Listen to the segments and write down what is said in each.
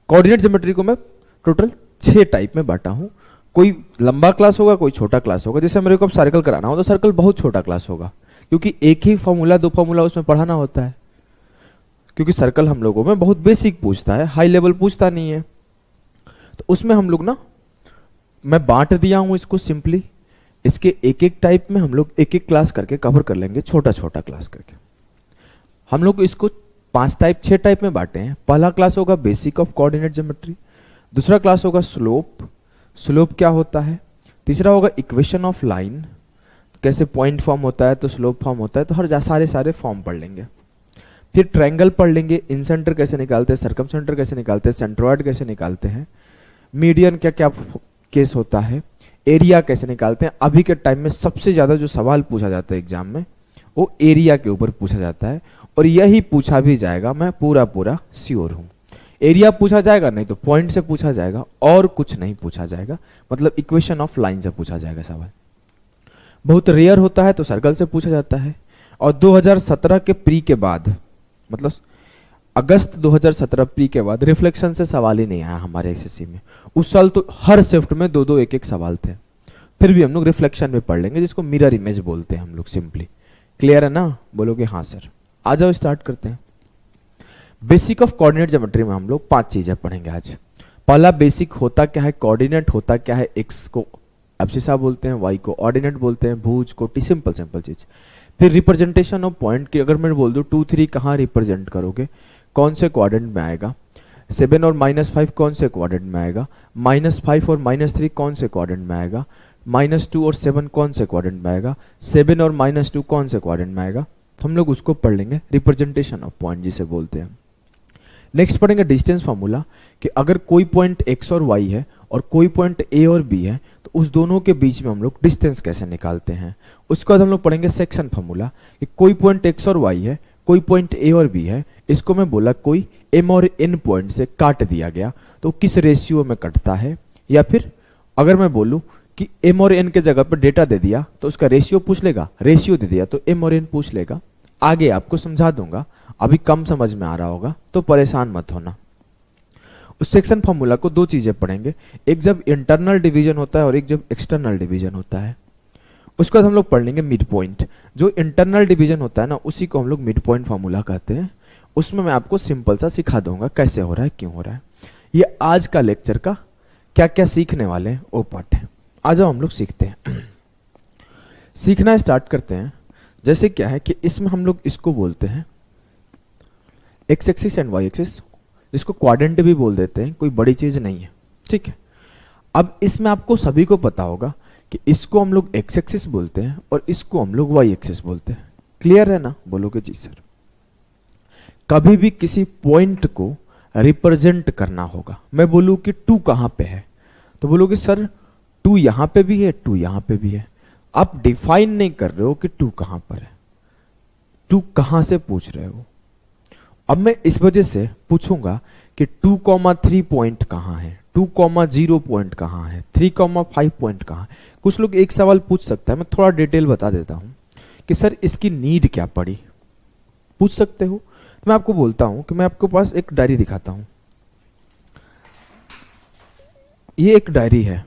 Coordinate geometry को मैं total 6 type में बांटा हूं। कोई लंबा क्लास होगा, कोई छोटा क्लास होगा। जैसे मेरे को अब सर्कल कराना हो तो सर्कल बहुत छोटा क्लास होगा, क्योंकि एक ही फॉर्मूला 2 फॉर्मूला उसमें पढ़ाना होता है, क्योंकि सर्कल हम लोगों में बहुत बेसिक पूछता है, हाई लेवल पूछता नहीं है। तो उसमें हम लोग ना, मैं बांट दिया हूं इसको सिंपली। इसके एक एक टाइप में हम लोग एक एक क्लास करके कवर कर लेंगे, छोटा छोटा क्लास करके। हम लोग इसको 5 टाइप 6 टाइप में बांटे हैं। पहला क्लास होगा बेसिक ऑफ कोऑर्डिनेट ज्योमेट्री, दूसरा क्लास होगा स्लोप, स्लोप क्या होता है, तीसरा होगा इक्वेशन ऑफ लाइन, कैसे पॉइंट फॉर्म होता है तो स्लोप फॉर्म होता है, तो हर सारे फॉर्म पढ़ लेंगे। फिर ट्रायंगल पढ़ लेंगे, इनसेंटर कैसे निकालते हैं, सर्कमसेंटर कैसे निकालते हैं, सेंट्रोइड कैसे निकालते हैं, मीडियन क्या क्या केस होता है, एरिया कैसे निकालते हैं। अभी के टाइम में सबसे ज्यादा जो सवाल पूछा जाता है एग्जाम में वो एरिया के ऊपर पूछा जाता है, और यही पूछा भी जाएगा, मैं पूरा श्योर हूं। एरिया पूछा जाएगा, नहीं तो पॉइंट से पूछा जाएगा, और कुछ नहीं पूछा जाएगा, मतलब इक्वेशन ऑफ लाइन से पूछा जाएगा सवाल। बहुत रेयर होता है तो सर्कल से पूछा जाता है। और 2017 के प्री के बाद, मतलब अगस्त 2017 प्री के बाद रिफ्लेक्शन से सवाल ही नहीं आया हमारे एसएससी में। उस साल तो हर शिफ्ट में 2-2 1-1 सवाल थे। फिर भी हम लोग रिफ्लेक्शन में पढ़ लेंगे, जिसको मिरर इमेज बोलते हैं हम लोग सिंपली। क्लियर है ना? बोलोगे हाँ सर। आ जाओ स्टार्ट करते हैं। बेसिक ऑफ कोऑर्डिनेट ज्योमेट्री में हम लोग 5 चीजें पढ़ेंगे आज। पहला बेसिक होता क्या है, कोऑर्डिनेट होता क्या है, एक्स को एब्सिसा बोलते हैं, वाई को ऑर्डिनेट बोलते हैं, भुज कोटि, सिंपल चीज। फिर रिप्रेजेंटेशन ऑफ पॉइंट की अगर मैं बोल दूं 2 3 कहां रिप्रेजेंट करोगे, कौन से क्वाड्रेंट में आएगा, 7 और -5 कौन से क्वाड्रेंट में आएगा, -5 और -3 कौन से क्वाड्रेंट में आएगा, -2 और 7 कौन से क्वाड्रेंट में आएगा, 7 और -2 कौन से क्वाड्रेंट में आएगा, हम लोग उसको पढ़ लेंगे, रिप्रेजेंटेशन ऑफ पॉइंट जिसे बोलते हैं। नेक्स्ट पढ़ेंगे डिस्टेंस फॉर्मूला, कि अगर कोई पॉइंट x और y है और कोई पॉइंट a और b है तो उस दोनों के बीच में हम लोग डिस्टेंस कैसे निकालते हैं। उसके बाद हम लोग पढ़ेंगे सेक्शन फॉर्मूला, कि कोई पॉइंट x और y है, कोई पॉइंट a और b है, इसको मैं बोला कोई m और n पॉइंट से काट दिया गया तो किस रेशियो में कटता है। या फिर अगर मैं बोलूं कि m और n के जगह पर डेटा दे दिया तो उसका रेशियो पूछ लेगा, रेशियो दे दिया तो m और n पूछ लेगा। आगे आपको समझा दूंगा, अभी कम समझ में आ रहा होगा तो परेशान मत होना। उस सेक्शन फॉर्मूला को 2 चीजें पढ़ेंगे, एक जब इंटरनल डिवीजन होता है और एक जब एक्सटर्नल डिवीजन होता है। उसके बाद हम लोग पढ़ लेंगे मिड पॉइंट। जो इंटरनल डिवीजन होता है ना, उसी को हम लोग मिड पॉइंट फॉर्मूला कहते हैं। उसमें मैं आपको सिंपल सा सिखा दूंगा कैसे हो रहा है, क्यों हो रहा है। ये आज का लेक्चर का क्या क्या सीखने वाले हैं वो पार्ट है। आ जाओ हम लोग सीखते हैं। सीखना स्टार्ट करते हैं। जैसे क्या है कि इसमें हम लोग इसको बोलते हैं X axis and Y axis, जिसको क्वाड्रेंट भी बोल देते हैं, कोई बड़ी चीज नहीं है, ठीक है। अब इसमें आपको सभी को पता होगा कि इसको हम लोग एक्स एक्सिस बोलते हैं और इसको हम लोग वाई एक्सिस बोलते हैं। क्लियर है ना? बोलोगे जी सर। कभी भी किसी पॉइंट को रिप्रेजेंट करना होगा, मैं बोलूं कि 2 कहां पे है तो बोलोगे सर 2 यहां पे भी है, 2 यहां पे भी है। आप डिफाइन नहीं कर रहे हो कि 2 कहां पर है, 2 कहां से पूछ रहे हो। अब मैं इस वजह से पूछूंगा कि 2,3 पॉइंट कहां है, 2,0 पॉइंट कहां है, 3,5 पॉइंट कहां है। कुछ लोग एक सवाल पूछ सकता है, मैं थोड़ा डिटेल बता देता हूं कि सर इसकी नीड क्या पड़ी, पूछ सकते हो। तो मैं आपको बोलता हूं कि मैं आपके पास एक डायरी दिखाता हूं। ये एक डायरी है।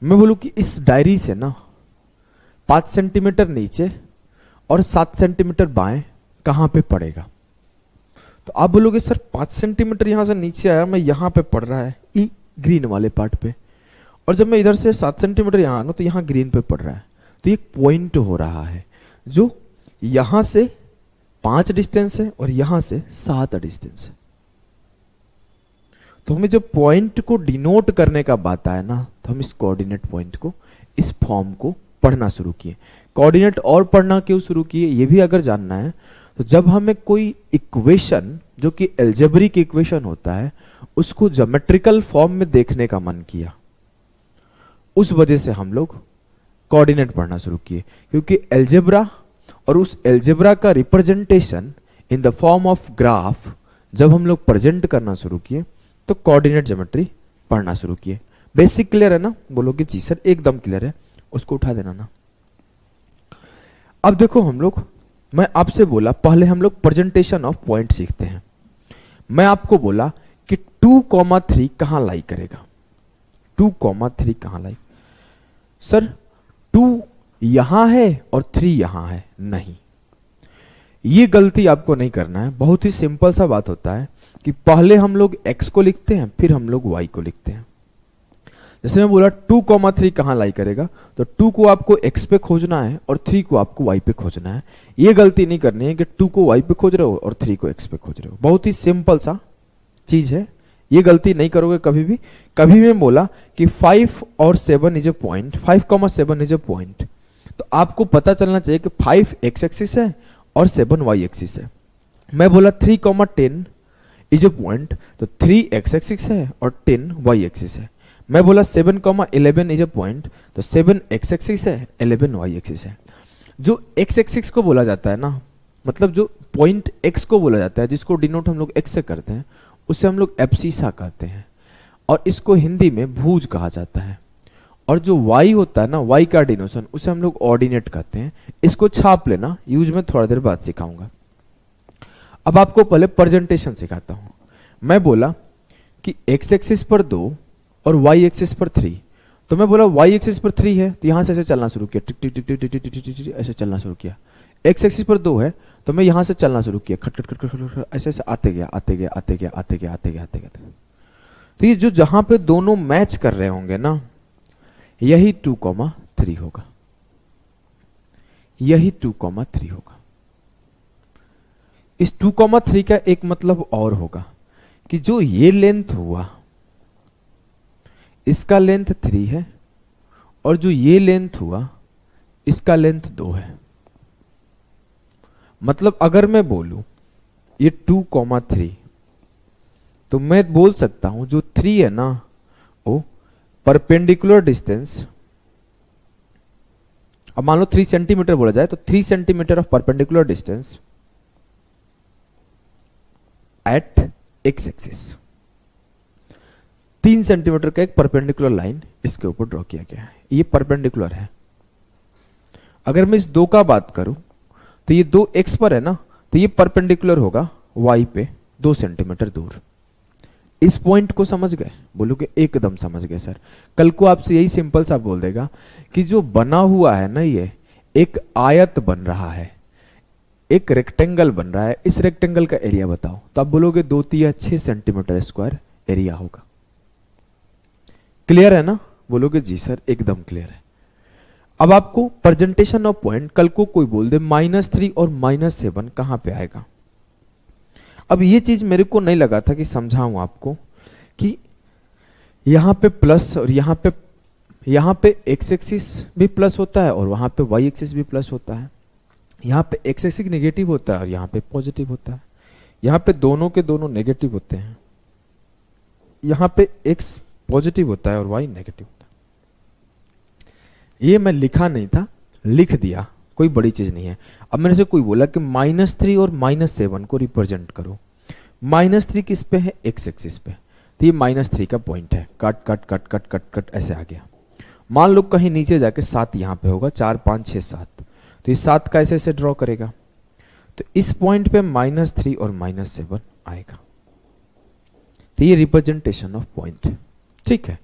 मैं बोलूं कि इस डायरी से ना 5 सेंटीमीटर नीचे और 7 सेंटीमीटर बाएं कहां पे पड़ेगा। तो आप बोलोगे सर 5 सेंटीमीटर यहां से नीचे आया, मैं यहां पे पड़ रहा है ई ग्रीन वाले पार्ट पे, और जब मैं इधर से 7 सेंटीमीटर यहां आना तो यहां ग्रीन पे पड़ रहा है। तो एक पॉइंट हो रहा है जो यहां से 5 डिस्टेंस है और यहां से 7 डिस्टेंस है। तो हमें जब पॉइंट को डिनोट करने का बात आया ना, तो हम इस कोऑर्डिनेट पॉइंट को, इस फॉर्म को पढ़ना शुरू किए। कोऑर्डिनेट और पढ़ना क्यों शुरू किए ये भी अगर जानना है तो जब हमें कोई इक्वेशन जो कि एल्जेब्रिक इक्वेशन होता है उसको ज्योमेट्रिकल फॉर्म में देखने का मन किया, उस वजह से हम लोग कोऑर्डिनेट पढ़ना शुरू किए। क्योंकि एल्जेब्रा और उस एल्जेब्रा का representation in the form of graph जब हम लोग प्रेजेंट करना शुरू किए तो कोऑर्डिनेट ज्योमेट्री पढ़ना शुरू किए। बेसिक क्लियर है ना? बोलोगे जी सर एकदम क्लियर है। उसको उठा देना ना। अब देखो हम लोग, मैं आपसे बोला पहले हम लोग प्रेजेंटेशन ऑफ पॉइंट सीखते हैं। मैं आपको बोला कि 2,3 कहां लाई करेगा? 2,3 कहां लाई? सर 2 यहां है और 3 यहां है, नहीं, ये गलती आपको नहीं करना है। बहुत ही सिंपल सा बात होता है कि पहले हम लोग x को लिखते हैं, फिर हम लोग y को लिखते हैं। जैसे मैं बोला 2,3 कहां लाई करेगा, तो 2 को आपको x पे खोजना है और 3 को आपको y पे खोजना है। ये गलती नहीं करनी है कि 2 को y पे खोज रहे हो और 3 को x पे खोज रहे हो। बहुत ही सिंपल सा चीज है, ये गलती नहीं करोगे कभी भी। कभी मैं बोला कि 5 और 7 is a point, 5,7 is a point, तो आपको पता चलना चाहिए कि 5 x एक्सिस है और 7 y एक्सिस है। मैं बोला 3,10 इज ए पॉइंट, तो 3 x एक्सिस है और 10 y एक्सिस है। मैं बोला 7,11 इज ए पॉइंट, तो 7 x एक्सिस है, 11 y एक्सिस है। जो x एक्सिस को बोला जाता है ना, मतलब जो पॉइंट x को बोला जाता है, जिसको डिनोट हम लोग x से करते हैं, उसे हम लोग एब्सिसा कहते हैं और इसको हिंदी में भुज कहा जाता है। और जो y होता है ना, y का डिनोशन, उसे हम लोग ऑर्डिनेट कहते हैं। इसको छाप लेना, यूज में थोड़ा देर बाद सिखाऊंगा। अब आपको पहले प्रेजेंटेशन सिखाता हूं। मैं बोला कि x एक्सिस पर 2 और y एक्सिस पर 3, तो मैं बोला y एक्सिस पर 3 है, तो यहां से ऐसे चलना शुरू किया, टिक टिक टिक टिक टिक टिक टिक टिक, ऐसे चलना शुरू किया। x एक्सिस पर 2 है, तो मैं यहां से चलना शुरू किया, खट खट खट खट खट, ऐसे ऐसे आते गया आते गया आते गया आते गया आते गया आते गया। तो ये जो जहां पे दोनों मैच कर रहे होंगे ना, यही 2,3 होगा, यही 2,3 होगा। इस 2,3 का एक मतलब और होगा कि जो ये लेंथ हुआ, इसका लेंथ 3 है और जो ये लेंथ हुआ, इसका लेंथ 2 है। मतलब अगर मैं बोलूं ये 2,3, तो मैं बोल सकता हूं जो 3 है ना, वो परपेंडिकुलर डिस्टेंस, अब मान लो 3 सेंटीमीटर बोला जाए, तो 3 centimetre of perpendicular distance at X axis. 3 centimetre का एक परपेंडिकुलर लाइन इसके ऊपर ड्रॉ किया गया है, ये परपेंडिकुलर है। अगर मैं इस 2 का बात करूं, तो ये 2 x पर है ना, तो ये परपेंडिकुलर होगा y पे 2 सेंटीमीटर दूर। इस पॉइंट को समझ गए? बोलोगे एकदम समझ गए सर। कल को आपसे यही सिंपल सा बोल देगा कि जो बना हुआ है ना, ये एक आयत बन रहा है, एक रेक्टेंगल बन रहा है, इस रेक्टेंगल का एरिया बताओ, तो आप बोलोगे 2 तिया 6 सेंटीमीटर स्क्वायर एरिया होगा। क्लियर है ना? बोलोगे जी सर एकदम क्लियर है। अब आपको प्रेजेंटेशन ऑफ पॉइंट, कल को कोई बोल दे -3 और -7 कहां पे आएगा। अब ये चीज मेरे को नहीं लगा था कि समझाऊं आपको कि यहां पे प्लस और यहां पे x एक्सिस भी प्लस होता है और वहां पे y एक्सिस भी प्लस होता है। यहां पे x एक्सिस नेगेटिव होता है और यहां पे पॉजिटिव होता है। यहां पे दोनों के दोनों नेगेटिव होते हैं। यहां पे x पॉजिटिव होता है और y नेगेटिव होता है। ये मैं लिखा नहीं था, लिख दिया, कोई बड़ी चीज नहीं है। अब मेरे से कोई बोला कि -3 और -7 को रिप्रेजेंट करो। -3 किस पे है? x एक्सिस पे, तो ये -3 का पॉइंट है। Cut cut cut cut cut cut ऐसे आ गया। मान लो कहीं नीचे जाके 7 यहां पे होगा, 4 5 6 7, तो ये 7 का ऐसे ड्रॉ करेगा, तो इस पॉइंट पे -3 और -7 आएगा। तो ये रिप्रेजेंटेशन ऑफ पॉइंट है। ठीक है,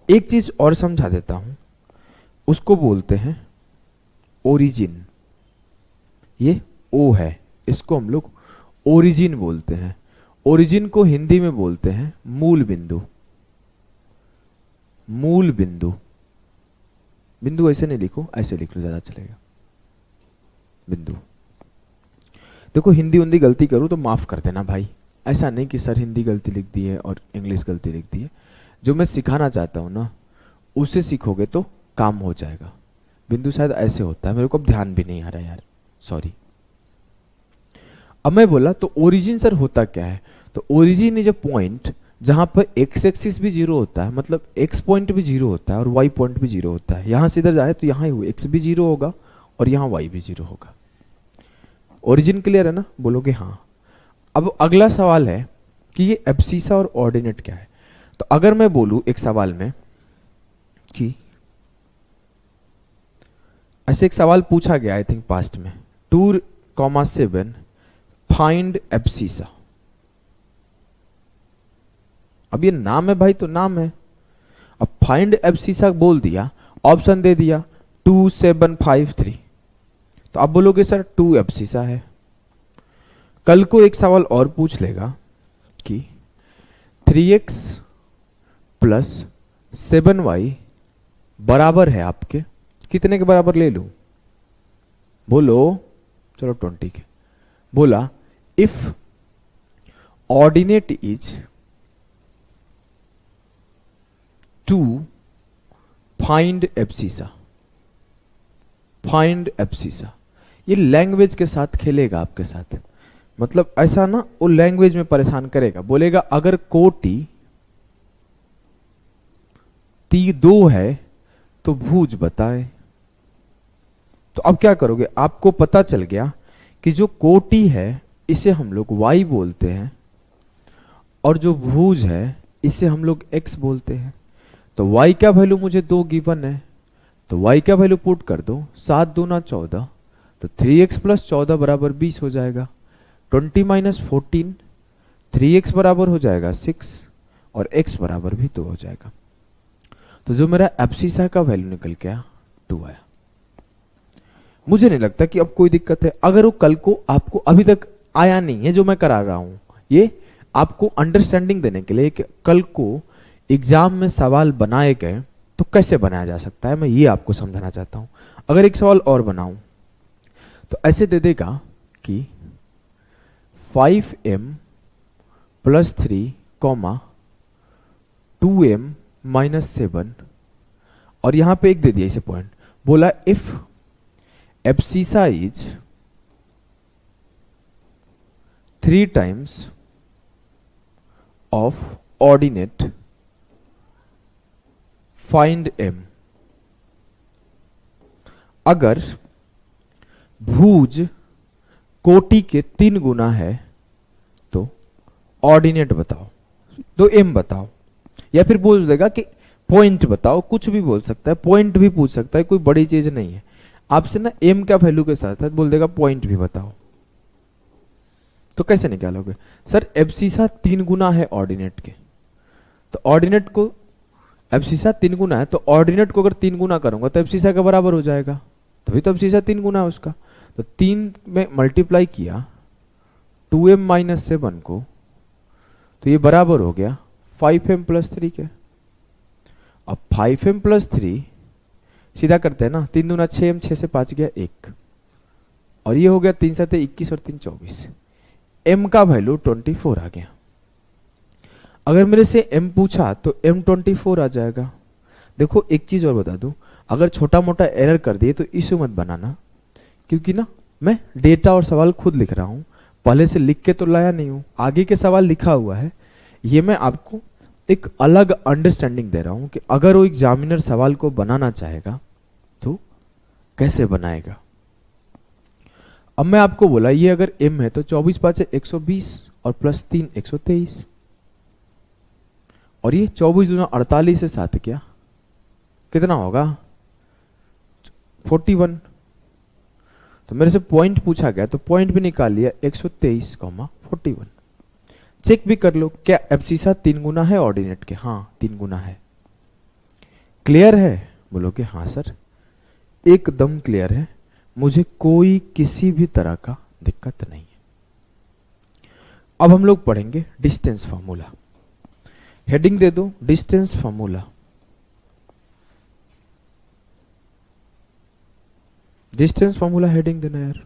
एक चीज और समझा देता हूं, उसको बोलते हैं ओरिजिन। ये O है, इसको हम लोग ओरिजिन बोलते हैं। ओरिजिन को हिंदी में बोलते हैं मूल बिंदु। मूल बिंदु, बिंदु ऐसे नहीं लिखो, ऐसे लिख लो, ज्यादा चलेगा। बिंदु। देखो हिंदी उंदी गलती करूं तो माफ कर देना भाई, ऐसा नहीं कि सर हिंदी गलती लिख दी है और इंग्लिश गलती लिख दी है। जो मैं सिखाना चाहता हूं ना, उसे सीखोगे तो काम हो जाएगा। बिंदु शायद ऐसे होता है, मेरे को अब ध्यान भी नहीं आ रहा यार, सॉरी। अब मैं बोला तो ओरिजिन सर होता क्या है, तो ओरिजिन इज अ पॉइंट जहां पर x एक्सिस भी 0 होता है, मतलब x पॉइंट भी 0 होता है और y पॉइंट भी 0 होता है। यहां से इधर जाए तो यहां ही x भी 0 होगा और यहां y भी 0 होगा। ओरिजिन क्लियर है ना? बोलोगे हाँ। अब अगला सवाल है कि ये एब्सिसा और ऑर्डिनेट क्या है। तो अगर मैं बोलूं एक सवाल में कि ऐसे एक सवाल पूछा गया, आई थिंक पास्ट में, 2,7 फाइंड एब्सिसा। अब ये नाम है भाई तो नाम है। अब फाइंड एब्सिसा बोल दिया, ऑप्शन दे दिया 2753, तो आप बोलोगे सर 2 एब्सिसा है। कल को एक सवाल और पूछ लेगा कि 3x प्लस 7y बराबर है आपके कितने के बराबर ले लूं? बोलो, चलो 20 के। बोला if ordinate is 2 find abscissa. Find abscissa ये लैंग्वेज के साथ खेलेगा आपके साथ, मतलब ऐसा ना वो लैंग्वेज में परेशान करेगा। बोलेगा अगर कोटि ती 2 है तो भुज बताए। तो अब क्या करोगे? आपको पता चल गया कि जो कोटि है इसे हम लोग y बोलते हैं और जो भुज है इसे हम लोग x बोलते हैं। तो y का वैल्यू मुझे 2 गिवन है, तो y का वैल्यू पुट कर दो, 7 दूना 14, तो 3x प्लस 14 बराबर 20 हो जाएगा। 20 माइनस 14, 3x बराबर हो जाएगा 6 और x बराबर भी 2 हो जाएगा। तो जो मेरा एब्सिसा का वैल्यू निकल के आया 2 आया। मुझे नहीं लगता कि अब कोई दिक्कत है। अगर वो कल को आपको अभी तक आया नहीं है जो मैं करा रहा हूं, ये आपको अंडरस्टैंडिंग देने के लिए कि कल को एग्जाम में सवाल बनाए गए तो कैसे बनाया जा सकता है, मैं ये आपको समझाना चाहता हूं। अगर एक सवाल और बनाऊं तो ऐसे दे देगा कि 5m plus 3 comma 2m minus 7 और यहां पे एक दे दिया इसे पॉइंट। बोला if abscissa is 3 times of ordinate find m। अगर भुज कोटि के 3 गुना है तो ऑर्डिनेट बताओ, तो m बताओ, या फिर बोल देगा कि पॉइंट बताओ, कुछ भी बोल सकता है, पॉइंट भी पूछ सकता है, कोई बड़ी चीज नहीं है। आपसे ना m का वैल्यू के साथ साथ बोल देगा पॉइंट भी बताओ। तो कैसे निकालोगे? सर एब्सिसा 3 गुना है ऑर्डिनेट के, तो ऑर्डिनेट को एब्सिसा 3 गुना है तो ऑर्डिनेट को अगर 3 गुना करूंगा तो एब्सिसा के बराबर हो जाएगा, तभी तो एब्सिसा 3 गुना है उसका। तो 3 में मल्टीप्लाई किया 2m माइनस 7 को, तो ये बराबर हो गया 5m प्लस 3 के। अब 5m प्लस 3 सीधा करते हैं ना, 3 दूना 6m, 6 से 5 गया 1, और ये हो गया 3 7 21 और 3 24। m का वैल्यू 24 आ गया। अगर मेरे से m पूछा तो m 24 आ जाएगा। देखो एक चीज और बता दूं, अगर छोटा मोटा एरर कर दिए तो इशू मत बनाना, क्योंकि ना मैं डेटा और सवाल खुद लिख रहा हूं, पहले से लिख के तो लाया नहीं हूं, आगे के सवाल लिखा हुआ है। ये मैं आपको एक अलग अंडरस्टैंडिंग दे रहा हूं कि अगर वो एग्जामिनर सवाल को बनाना चाहेगा तो कैसे बनाएगा। अब मैं आपको बोला ये अगर m है तो 24 5 120 और प्लस 3 123, और ये 24 दूना 48 से 7 क्या कितना होगा 41। तो मेरे से पॉइंट पूछा गया तो पॉइंट भी निकाल लिया 123, 41। चेक भी कर लो क्या एब्सिसा 3 गुना है ऑर्डिनेट के? हाँ 3 गुना है। क्लियर है? बोलोगे हाँ सर एकदम क्लियर है, मुझे कोई किसी भी तरह का दिक्कत नहीं है। अब हम लोग पढ़ेंगे डिस्टेंस फार्मूला। हेडिंग दे दो distance formula. Distance formula heading देना यार।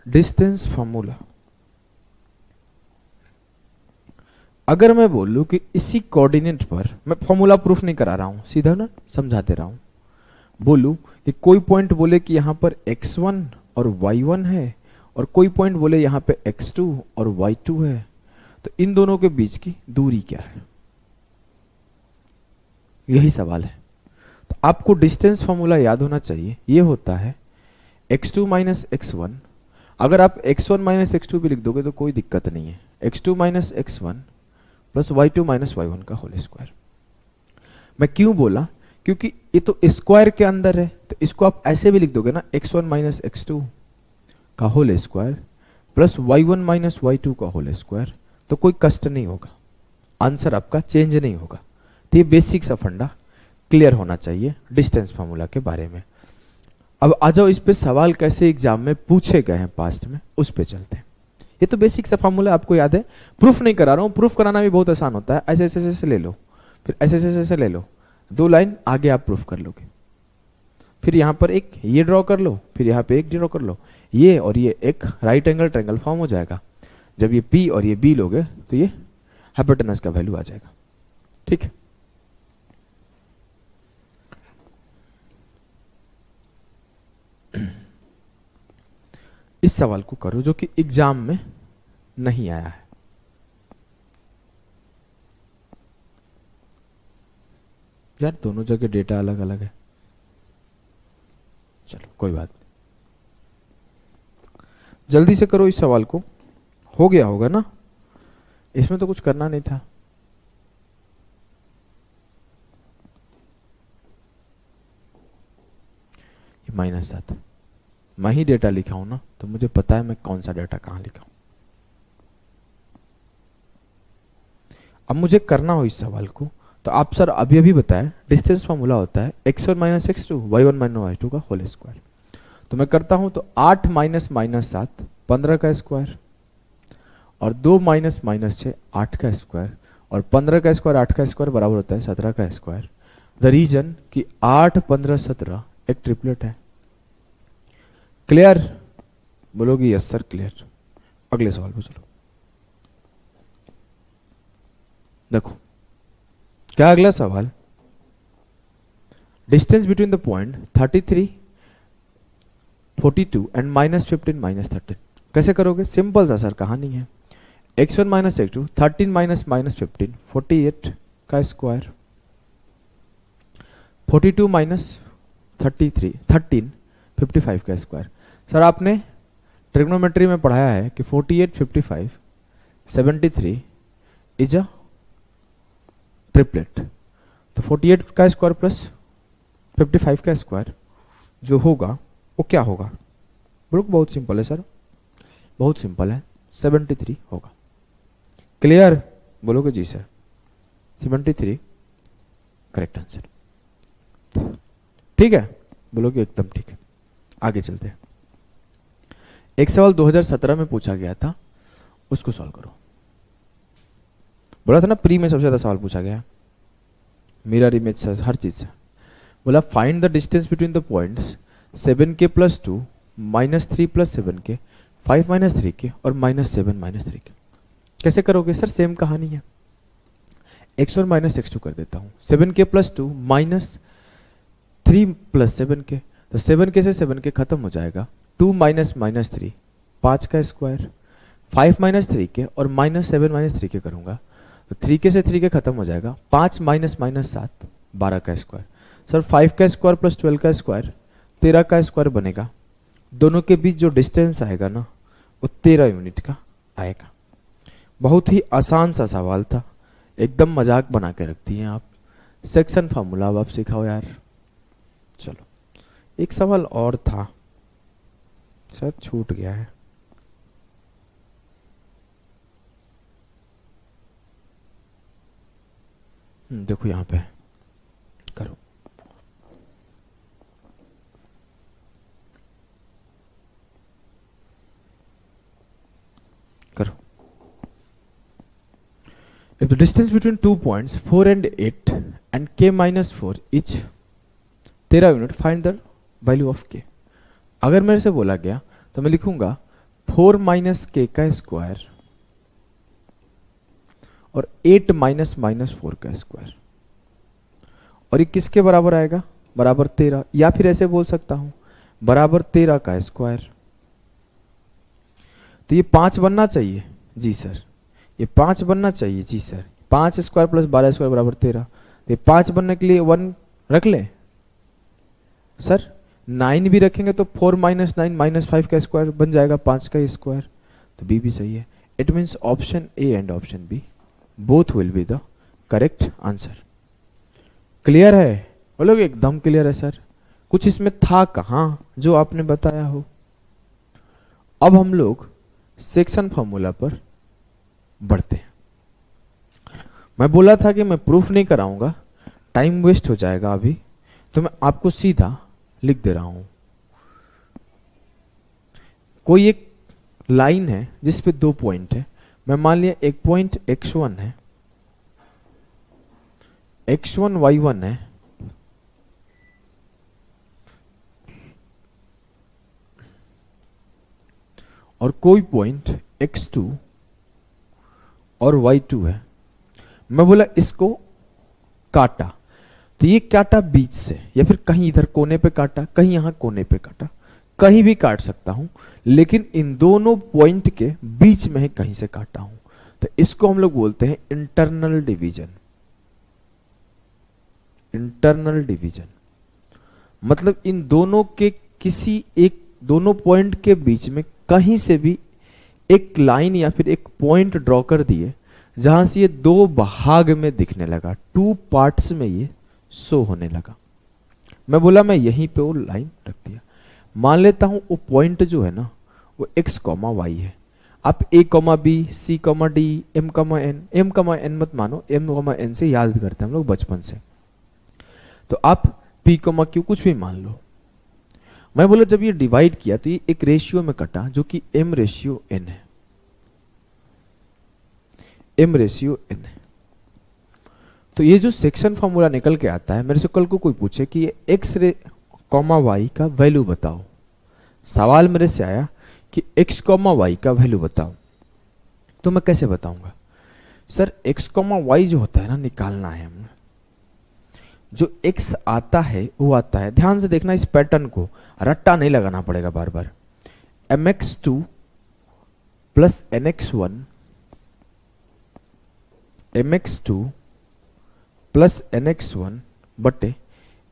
Distance formula. अगर मैं बोलूं कि इसी कोऑर्डिनेट पर, मैं फॉर्मूला प्रूफ नहीं करा रहा हूं, सीधा ना समझाते रहा हूं, बोलूं कि कोई पॉइंट बोले कि यहां पर x1 और y1 है और कोई पॉइंट बोले यहां पे x2 और y2 है, तो इन दोनों के बीच की दूरी क्या है, यही सवाल है। तो आपको डिस्टेंस फॉर्मूला याद होना चाहिए। ये होता है x2 माइनस x1। अगर आप x1 माइनस x2 भी लिख दोगे तो कोई दिक्कत नहीं है। x2 minus x1 plus y2 minus y1 का होल स्क्वायर। मैं क्यों बोला क्योंकि ये तो स्क्वायर के अंदर है, तो इसको आप ऐसे भी लिख दोगे ना, x1 माइनस x2 का whole square plus y1 minus y2 का होल स्क्वायर, तो कोई कष्ट नहीं होगा, आंसर आपका चेंज नहीं होगा। तो ये बेसिक सा फंडा क्लियर होना चाहिए डिस्टेंस फार्मूला के बारे में। अब आ जाओ इस पे सवाल कैसे एग्जाम में पूछे गए हैं पास्ट में, उस पे चलते हैं। ये तो बेसिक सा फार्मूला आपको याद है, प्रूफ नहीं करा रहा हूं, प्रूफ कराना भी बहुत आसान होता है। ऐसे ऐसे ऐसे ले लो, फिर ऐसे ऐसे ऐसे ले लो, 2 लाइन आगे आप प्रूफ कर लोगे, फिर यहां पर एक ये ड्रॉ कर लो, फिर यहां पे एक ड्रॉ कर लो, ये और ये एक राइट एंगल ट्रायंगल फॉर्म हो जाएगा। जब ये P और ये B लोगे तो ये हाइपोटेनस का वैल्यू आ जाएगा। ठीक है, इस सवाल को करो जो कि एग्जाम में नहीं आया है। यार दोनों जगह डेटा अलग अलग है, चलो कोई बात नहीं, जल्दी से करो इस सवाल को, हो गया होगा ना, इसमें तो कुछ करना नहीं था। ये -7, मैं ही डेटा लिखा हूं ना, तो मुझे पता है मैं कौन सा डेटा कहां लिखा हूं। अब मुझे करना हो इस सवाल को, तो आप सर अभी अभी बताएं, डिस्टेंस फार्मूला होता है x1 minus x2 y1 minus y2 का होल स्क्वायर। तो मैं करता हूं, तो 8 माइनस माइनस 7 15 का स्क्वायर, और 2 माइनस माइनस 6 8 का स्क्वायर, और 15 का स्क्वायर 8 का स्क्वायर बराबर होता है 17 का स्क्वायर। द रीजन कि 8 15 17 एक ट्रिपलेट है। क्लियर बोलोगे? Yes sir clear. अगले सवाल पे चलो। देखो क्या अगला सवाल, distance between the point 33 42 and -15 -13 कैसे करोगे? सिंपल सा सर कहानी है, x1 माइनस x2 13 माइनस -15 48 का स्क्वायर, 42 माइनस 33 13 55 का स्क्वायर। सर आपने ट्रिग्नोमेट्री में पढ़ाया है कि 48 55 73 इज अ ट्रिपलेट। तो 48 का स्क्वायर प्लस 55 का स्क्वायर जो होगा वो क्या होगा? बोलो बहुत सिंपल है सर, बहुत सिंपल है, 73 होगा। क्लियर बोलोगे? जी सर 73 करेक्ट आंसर। ठीक है बोलोगे? एकदम ठीक है। आगे चलते हैं। एक सवाल 2017 में पूछा गया था, उसको सॉल्व करो। बोला था ना प्री में सबसे ज्यादा सवाल पूछा गया, मिरर इमेज से, हर चीज से। बोला find the distance between the points 7k + 2 -3 + 7k 5 - 3k और -7 - 3k। कैसे करोगे सर? सेम कहानी है, x1 माइनस x2 कर देता हूं, 7k + 2 -3 + 7k, तो 7k से 7k खत्म हो जाएगा, 2 माइनस -3 5 का स्क्वायर, 5 - 3k और -7 - 3k करूंगा तो 3k से 3k खत्म हो जाएगा, 5 माइनस -7 12 का स्क्वायर। सर 5 का स्क्वायर प्लस 12 का स्क्वायर 13 का स्क्वायर बनेगा। दोनों के बीच जो डिस्टेंस आएगा ना वो 13 यूनिट का आएगा। बहुत ही आसान सा सवाल था, एकदम मजाक बना के रखती हैं आप। सेक्शन फार्मूला अब आप सिखाओ यार। चलो एक सवाल और था सर, छूट गया है। देखो यहां पे करो, करो। If the distance between 2 points 4 and 8 and k - 4 each 13 unit, find the value of k। अगर मेरे से बोला गया तो मैं लिखूंगा 4 - k का स्क्वायर और 8 - 4 का स्क्वायर, और ये किसके बराबर आएगा? बराबर 13, या फिर ऐसे बोल सकता हूं बराबर 13 का स्क्वायर। तो ये 5 बनना चाहिए जी सर, ये 5 बनना चाहिए जी सर, 5 स्क्वायर प्लस 12 स्क्वायर बराबर 13। तो ये 5 बनने के लिए 1 रख ले सर, 9 भी रखेंगे तो 4 - 9 - 5 का स्क्वायर बन जाएगा 5 का स्क्वायर, तो बी भी सही है। It means option A and option B both will be the correct answer. Clear है? बोलोगे एकदम क्लियर है सर, कुछ इसमें था कहाँ जो आपने बताया हो। अब हम लोग सेक्शन फॉर्मूला पर बढ़ते हैं। मैं बोला था कि मैं प्रूफ नहीं कराऊंगा, टाइम वेस्ट हो जाएगा अभी, तो मैं आपको सीधा लिख दे रहा हूं। कोई एक लाइन है जिस पे 2 पॉइंट है, मैं मान लिया एक पॉइंट x1 है, x1 y1 है, और कोई पॉइंट x2 और y2 है। मैं बोला इसको काटा, तो ये काटा बीच से, या फिर कहीं इधर कोने पे काटा, कहीं यहां कोने पे काटा, कहीं भी काट सकता हूं, लेकिन इन दोनों पॉइंट के बीच में ही कहीं से काटा हूं, तो इसको हम लोग बोलते हैं इंटरनल डिवीजन। इंटरनल डिवीजन मतलब इन दोनों के किसी एक, दोनों पॉइंट के बीच में कहीं से भी एक लाइन या फिर एक पॉइंट ड्रॉ कर दिए, जहां से ये 2 भाग में दिखने लगा, 2 पार्ट्स में ये शो होने लगा। मैं बोला मैं यहीं पे वो लाइन रख दिया। मान लेता हूं वो पॉइंट जो है ना वो x, y है। आप a, b, c, d, m, n मत मानो, m, n से याद करते हैं हम लोग बचपन से, तो आप p, q कुछ भी मान लो। मैं बोला जब ये डिवाइड किया तो ये एक रेशियो में कटा जो कि m/n है, m/n है। तो ये जो सेक्शन फॉर्मूला निकल के आता है, मेरे से कल को कोई पूछे कि ये x, y का वैल्यू बताओ, सवाल मेरे से आया कि x, y का वैल्यू बताओ, तो मैं कैसे बताऊंगा सर? x, y जो होता है ना निकालना है हमें, जो x आता है वो आता है, ध्यान से देखना इस पैटर्न को, रट्टा नहीं लगाना पड़ेगा बार बार। mx2 plus nx1, mx2 plus nx1 बटे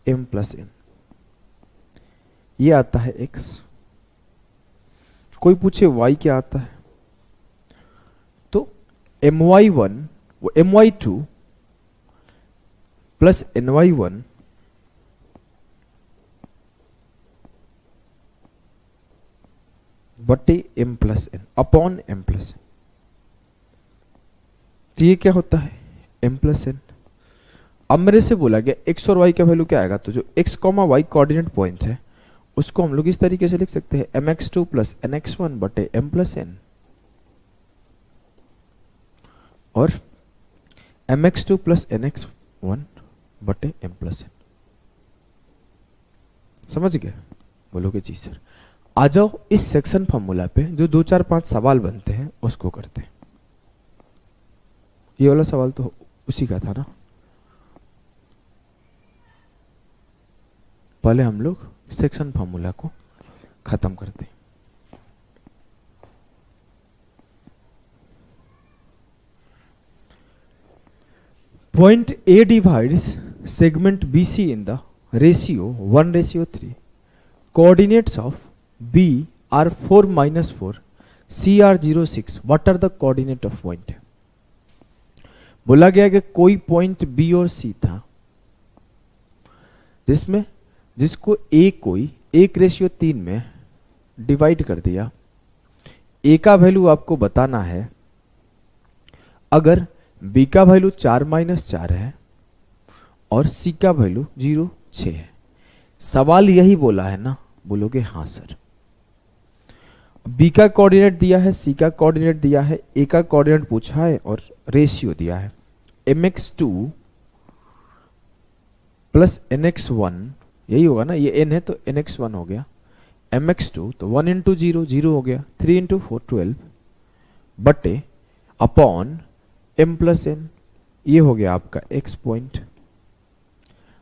m प्लस n, ये आता है x। कोई पूछे y क्या आता है, तो my1 वो my2 प्लस ny1 बटे m plus n upon m plus n। तो ये क्या होता है m प्लस n। अब मेरे से बोला गया x और y का वैल्यू क्या आएगा, तो जो x, y कोऑर्डिनेट पॉइंट है उसको हम लोग इस तरीके से लिख सकते हैं mx2 प्लस nx1 बटे m प्लस n, और mx2 प्लस nx1 बटे m प्लस n। समझ गए? बोलोगे जी सर। आ जाओ इस सेक्शन फॉर्मूला पे जो 2, 4, 5 सवाल बनते हैं उसको करते हैं। ये वाला सवाल तो उसी का था ना। पहले हम लोग सेक्शन फॉर्मूला को खत्म करते हैं। Point A divides segment BC in the ratio 1:3. Coordinates of B are 4 minus 4, C are 0, 6. What are the coordinate of point? बोला गया कि कोई पॉइंट B और C था जिसमें जिसको A कोई 1:3 में डिवाइड कर दिया। A का वैल्यू आपको बताना है, अगर B का वैल्यू 4-4 है और C का वैल्यू 0, 6 है। सवाल यही बोला है ना? बोलोगे हाँ सर। B का कोऑर्डिनेट दिया है, C का कोऑर्डिनेट दिया है, A का कोऑर्डिनेट पूछा है और रेशियो दिया है mx2 प्लस nx1, यही होगा ना, ये n है तो nx1 हो गया, mx2 तो 1 इंटू 0, 0 हो गया, 3 इंटू 4, 12 बटे अपॉन m प्लस n, ये हो गया आपका x पॉइंट।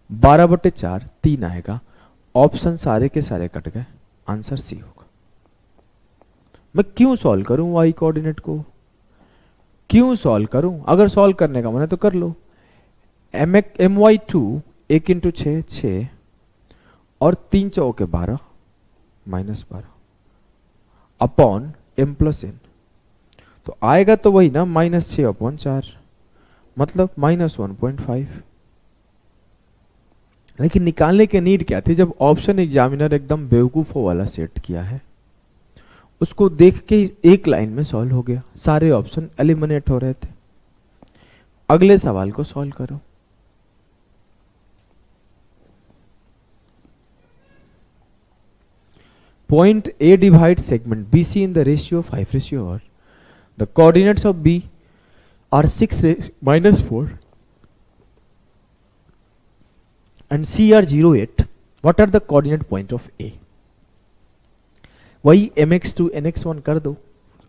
12/4 3 आएगा। ऑप्शन सारे के सारे कट गए, आंसर सी होगा। मैं क्यों सॉल्व करूं y कोऑर्डिनेट को, क्यों सॉल्व करूं? अगर सॉल्व करने का मन है तो कर लो। my2 1 इंटू 6, 6 और 3 चौके 12 -12 अपॉन m प्लस n, तो आएगा तो वही ना -6/4, मतलब -1.5। लेकिन निकालने की नीड क्या थी, जब ऑप्शन एग्जामिनर एकदम बेवकूफों वाला सेट किया है, उसको देख के एक लाइन में सॉल्व हो गया, सारे ऑप्शन एलिमिनेट हो रहे थे। अगले सवाल को सॉल्व करो। Point A divides segment BC in the ratio 5:4. The coordinates of B are 6 - 4 and C are 0, 8. What are the coordinate point of A? वही mx2 nx1 कर दो,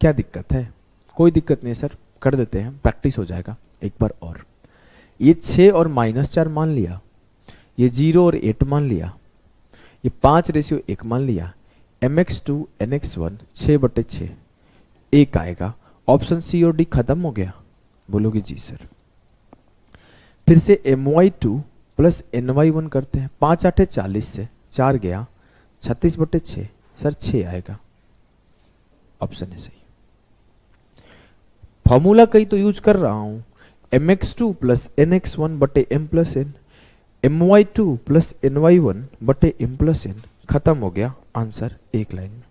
क्या दिक्कत है? कोई दिक्कत नहीं सर, कर देते हैं, प्रैक्टिस हो जाएगा एक बार और। ये 6 और -4 मान लिया, ये 0 और 8 मान लिया, ये 5:1 मान लिया, mx2 nx1 6/6 1 आएगा। ऑप्शन सी और डी खत्म हो गया। बोलोगे जी सर। फिर से my2 प्लस ny1 करते हैं, 5 8 40 से 4 गया, 36/6 सर 6 आएगा। ऑप्शन है सही। फॉर्मूला कहीं तो यूज कर रहा हूं, mx2 प्लस nx1 बटे m plus n, my2 plus ny1 बटे m प्लस n, खत्म हो गया आंसर एक लाइन में।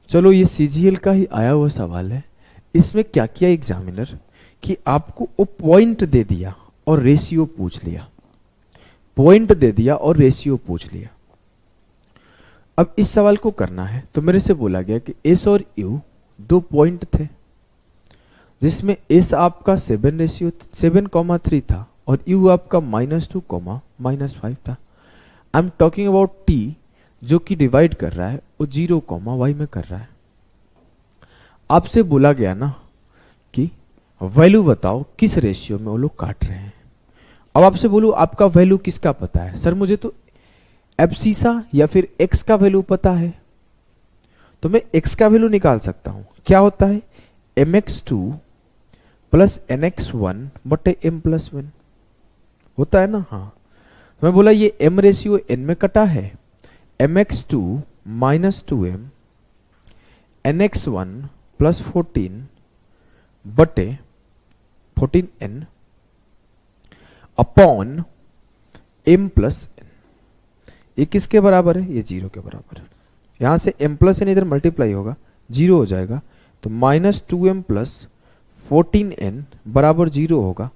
चलो ये सीजीएल का ही आया हुआ सवाल है। इसमें क्या किया एग्जामिनर कि आपको वो पॉइंट दे दिया और रेशियो पूछ लिया, पॉइंट दे दिया और रेशियो पूछ लिया। अब इस सवाल को करना है तो मेरे से बोला गया कि एस और यू दो पॉइंट थे, जिसमें एस आपका 7:3 था और यू आपका -2, -5 था। I am talking about T जो कि डिवाइड कर रहा है वो 0, y में कर रहा है। आपसे बोला गया ना कि वैल्यू बताओ किस रेशियो में वो लोग काट रहे हैं। अब आपसे बोलूं आपका वैल्यू किसका पता है? सर मुझे तो एब्सिसा या फिर x का वैल्यू पता है, तो मैं x का वैल्यू निकाल सकता हूं। क्या होता है? mx2 प्लस nx1 बटे m प्लस 1 होता है ना। हाँ, मैं बोला ये m रेशियो n में कटा है, mx2 minus 2m nx1 plus 14 बटे 14n upon m plus n। ये किसके बराबर है? ये 0 के बराबर है। यहां से m प्लस n इधर मल्टीप्लाई होगा, 0 हो जाएगा, तो -2m प्लस 14n बराबर 0 होगा।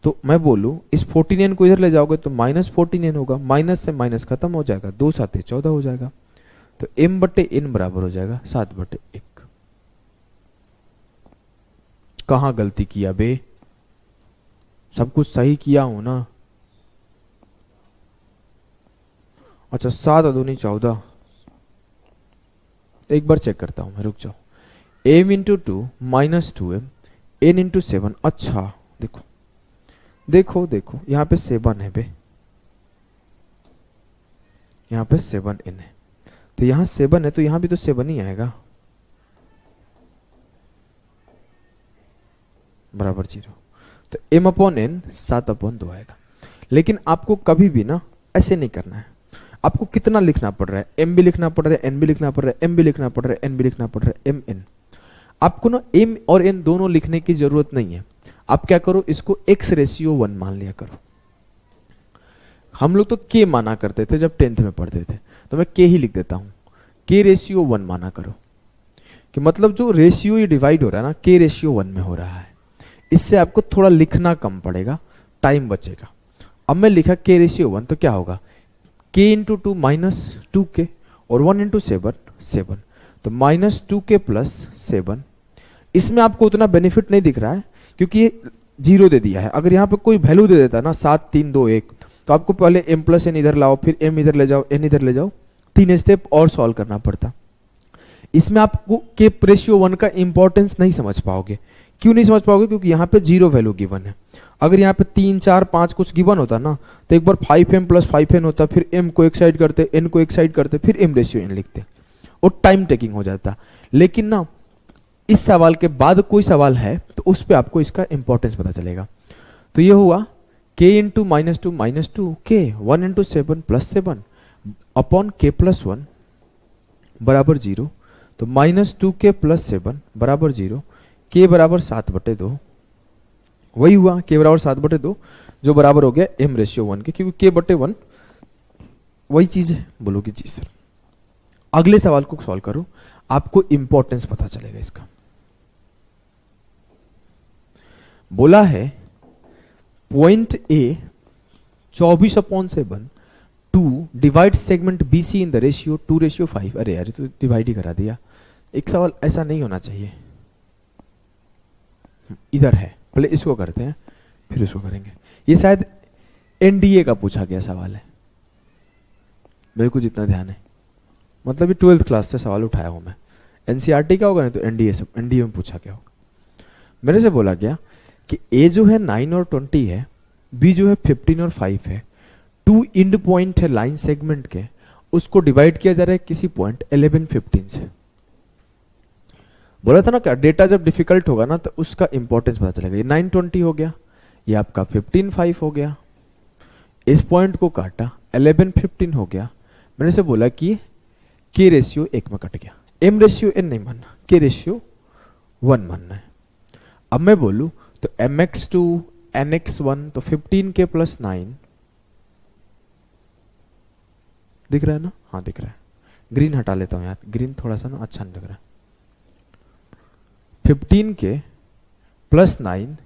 तो मैं बोलूं इस 14n को इधर ले जाओगे तो -14n होगा, माइनस से माइनस खत्म हो जाएगा, 2 7 14 हो जाएगा, तो m बटे n बराबर हो जाएगा 7/1। कहां गलती किया बे? सब कुछ सही किया हूं ना? अच्छा 7 दूनी 14, एक बार चेक करता हूं मैं, रुक जाओ। m into 2 -2m n into 7। अच्छा देखो देखो देखो, यहां पे 7 है बे, यहां पे 7n है, तो यहां 7 है तो यहां भी तो 7 ही आएगा, बराबर 0। तो m अपॉन n 7/2 आएगा। लेकिन आपको कभी भी ना ऐसे नहीं करना है। आपको कितना लिखना पड़ रहा है? m भी लिखना पड़ रहा है, n भी लिखना पड़ रहा है, m भी लिखना पड़ रहा है, n भी लिखना पड़ रहा है, m n। आपको ना m और n दोनों लिखने की जरूरत नहीं है। आप क्या करो, इसको x/1 मान लिया करो। हम लोग तो k माना करते थे जब 10th में पढ़ते थे, तो मैं k ही लिख देता हूं। k/1 माना करो कि मतलब जो रेशियो ये डिवाइड हो रहा है ना, k/1 में हो रहा है। इससे आपको थोड़ा लिखना कम पड़ेगा, टाइम बचेगा। अब मैं लिखा k/1 तो क्या होगा? k इंटू 2 -2k और 1 इंटू 7 7, तो -2k प्लस 7। इसमें आपको उतना बेनिफिट नहीं दिख रहा है क्योंकि ये 0 दे दिया है। अगर यहाँ पे कोई वैल्यू दे देता ना 7 3 2 1, तो आपको पहले m प्लस n इधर लाओ, फिर m इधर ले जाओ, n इधर ले जाओ, 3 स्टेप और सॉल्व करना पड़ता। इसमें आपको k/1 का इंपॉर्टेंस नहीं समझ पाओगे। क्यों नहीं समझ पाओगे? क्योंकि यहाँ पे 0 वैल्यू गिवन है। अगर यहाँ पे 3 4 5 कुछ गिवन होता ना, तो एक बार 5m प्लस 5n होता, फिर m को एक साइड करते, n को एक साइड करते, फिर m/n लिखते, और टाइम टेकिंग हो जाता। लेकिन ना इस सवाल के बाद कोई सवाल है तो उस पर आपको इसका इंपॉर्टेंस पता चलेगा। तो ये हुआ k into -2 -2 k 1 into 7 plus 7 upon k plus 1 बराबर 0। तो -2k प्लस 7 बराबर 0, k बराबर 7/2, वही हुआ k बराबर 7/2 जो बराबर हो गया m/1 के, क्योंकि k/1 वही चीज है। बोलो कि जी सर। अगले सवाल को सॉल्व करो, आपको इंपॉर्टेंस पता चलेगा इसका। बोला है point A 24/7 to divide segment BC in the ratio 2:5। अरे यार तो डिवाइड ही करा दिया। एक सवाल ऐसा नहीं होना चाहिए, इधर है, पहले इसको करते हैं फिर उसको करेंगे। ये शायद एनडीए का पूछा गया सवाल है, मेरे को जितना ध्यान है, मतलब ये 12th क्लास से सवाल उठाया हूं मैं। एनसीईआरटी का होगा नहीं तो एनडीए से, एनडीए में पूछा गया होगा। मेरे से बोला गया कि ए जो है 9 और 20 है, बी जो है 15 और 5 है, 2 इंड पॉइंट है लाइन सेगमेंट के, उसको डिवाइड किया जा रहा है किसी पॉइंट 11, 15 से। बोला था ना क्या, डेटा जब डिफिकल्ट होगा ना तो उसका इंपॉर्टेंस पता चलेगा। ये 9, 20 हो गया, ये आपका 15, 5 हो गया, इस पॉइंट को काटा 11, 15 हो गया। मैंने से बोला कि के रेशियो 1 में कट गया, एम रेशियो एन नहीं मानना, के रेशियो 1 मानना है। अब मैं बोलूं तो mx2 nx1 तो 15k + 9 दिख रहा है ना? हाँ दिख रहा है। ग्रीन हटा लेता हूं यार, ग्रीन थोड़ा सा ना अच्छा नहीं लग रहा है। 15k + 9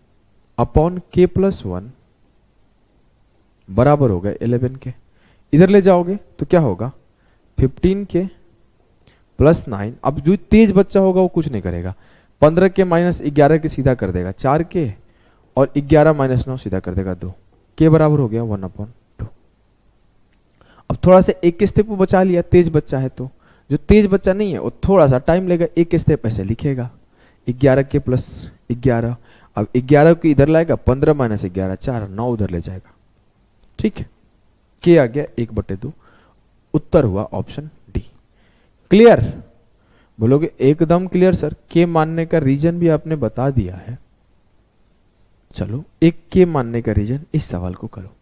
अपॉन k + 1 बराबर हो गया 11k। इधर ले जाओगे तो क्या होगा, 15k + 9। अब जो तेज बच्चा होगा वो कुछ नहीं करेगा, 15k - 11 के सीधा कर देगा 4k, और 11 - 9 सीधा कर देगा 2, k बराबर हो गया 1/2। अब थोड़ा सा एक स्टेप वो बचा लिया, तेज बच्चा है तो। जो तेज बच्चा नहीं है वो थोड़ा सा टाइम लेगा, एक स्टेप ऐसे लिखेगा 11k + 11। अब 11 को इधर लाएगा, 15 - 11 4, 9 उधर ले जाएगा। ठीक है, k आ गया 1/2। उत्तर हुआ ऑप्शन डी। क्लियर? बोलोगे एकदम क्लियर सर, के मानने का रीजन भी आपने बता दिया है। चलो एक के मानने का रीजन इस सवाल को करो।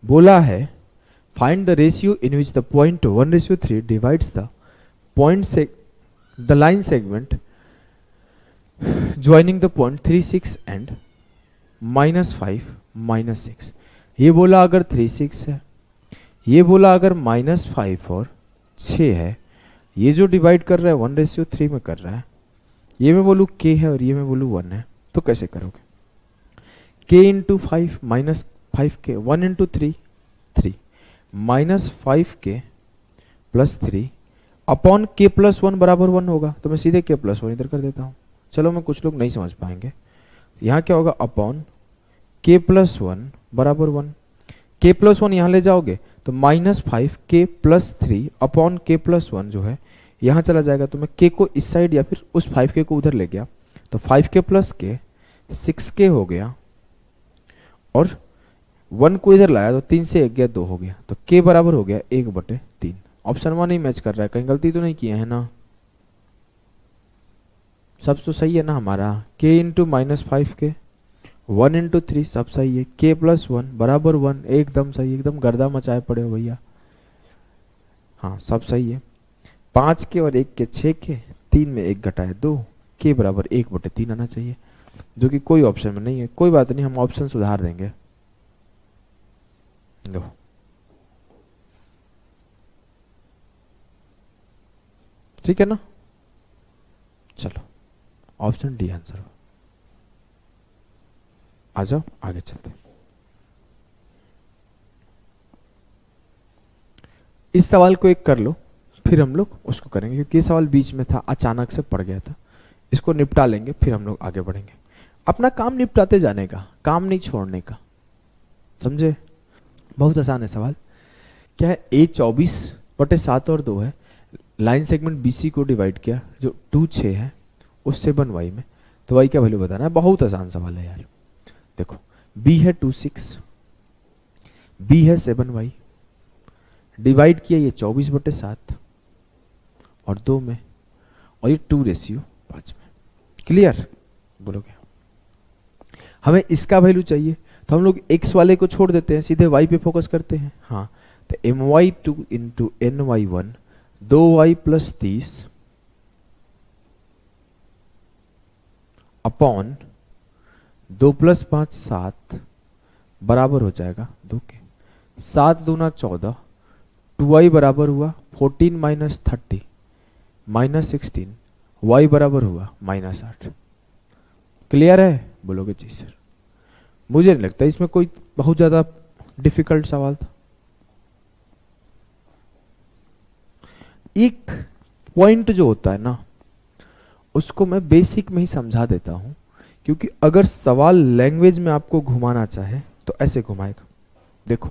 बोला है find the ratio in which the point 1:3 divides the point से the line segment joining the point 3, 6 and -5, -6। ये बोला अगर 3, 6 है, ये बोला अगर -5 और 6 है, ये जो डिवाइड कर रहा है 1:3 में कर रहा है, ये मैं बोलूँ k है और ये मैं बोलूँ 1 है, तो कैसे करोगे? k × 5 -5k, 1 × 3 3, -5k + 3 upon k + 1 बराबर 1 होगा, तो मैं सीधे k + 1 इधर कर देता हूँ। चलो मैं कुछ लोग नहीं समझ पाएंगे, यहाँ क्या होगा, अपॉन k + 1 बराबर 1। k + 1 यहाँ ले जाओगे तो -5k + 3 अपॉन k + 1 जो है यहाँ चला जाएगा, तो मैं k को इस साइड या फिर उस 5k को उधर ले गया, तो 5k + k 6k हो गया, और 1 को इधर लाया तो 3 से 1 गया 2 हो गया, तो k बराबर हो गया 1/3। ऑप्शन 1 नहीं मैच कर रहा है, कहीं गलती तो नहीं किए है ना? सब तो सही है ना हमारा? k × -5k 1 × 3 सब सही है, k + 1 बराबर 1 एकदम सही, एकदम गर्दा मचाए पड़े हो भैया। हाँ सब सही है। 5k और 1k 6k, 3 में 1 घटाए 2, k बराबर 1/3 आना चाहिए, जो कि कोई ऑप्शन में नहीं है। कोई बात नहीं, हम ऑप्शन सुधार देंगे। लो ठीक है ना? चलो ऑप्शन डी आंसर हो। आ जाओ आगे चलते। इस सवाल को एक कर लो, फिर हम लोग उसको करेंगे, क्योंकि ये सवाल बीच में था, अचानक से पड़ गया था। इसको निपटा लेंगे, फिर हम लोग आगे बढ़ेंगे। अपना काम निपटाते जाने का, काम नहीं छोड़ने का, समझे? बहुत आसान है सवाल। क्या है, a 24/7 और 2 है, लाइन सेगमेंट BC को डिवाइड किया जो 2, 6 है, उससे बन y में, तो y का वैल्यू बताना है। बहुत आसान सवाल है यार। देखो b है 2, 6, b है 7y, डिवाइड किया ये 24/7 और 2 में, और ये 2:5 में। क्लियर? बोलोगे हमें इसका वैल्यू चाहिए, तो हम लोग x वाले को छोड़ देते हैं, सीधे y पे फोकस करते हैं। हाँ, तो my2 × ny1 2y + 30 अपॉन 2+5 7 बराबर हो जाएगा 2 के। 7 दूना 14, 2y बराबर हुआ 14 माइनस 30 माइनस 16, y बराबर हुआ -8। क्लियर है? बोलोगे जी सर। मुझे नहीं लगता इसमें कोई बहुत ज्यादा डिफिकल्ट सवाल था। एक पॉइंट जो होता है ना, उसको मैं बेसिक में ही समझा देता हूं, क्योंकि अगर सवाल लैंग्वेज में आपको घुमाना चाहे तो ऐसे घुमाएगा। देखो,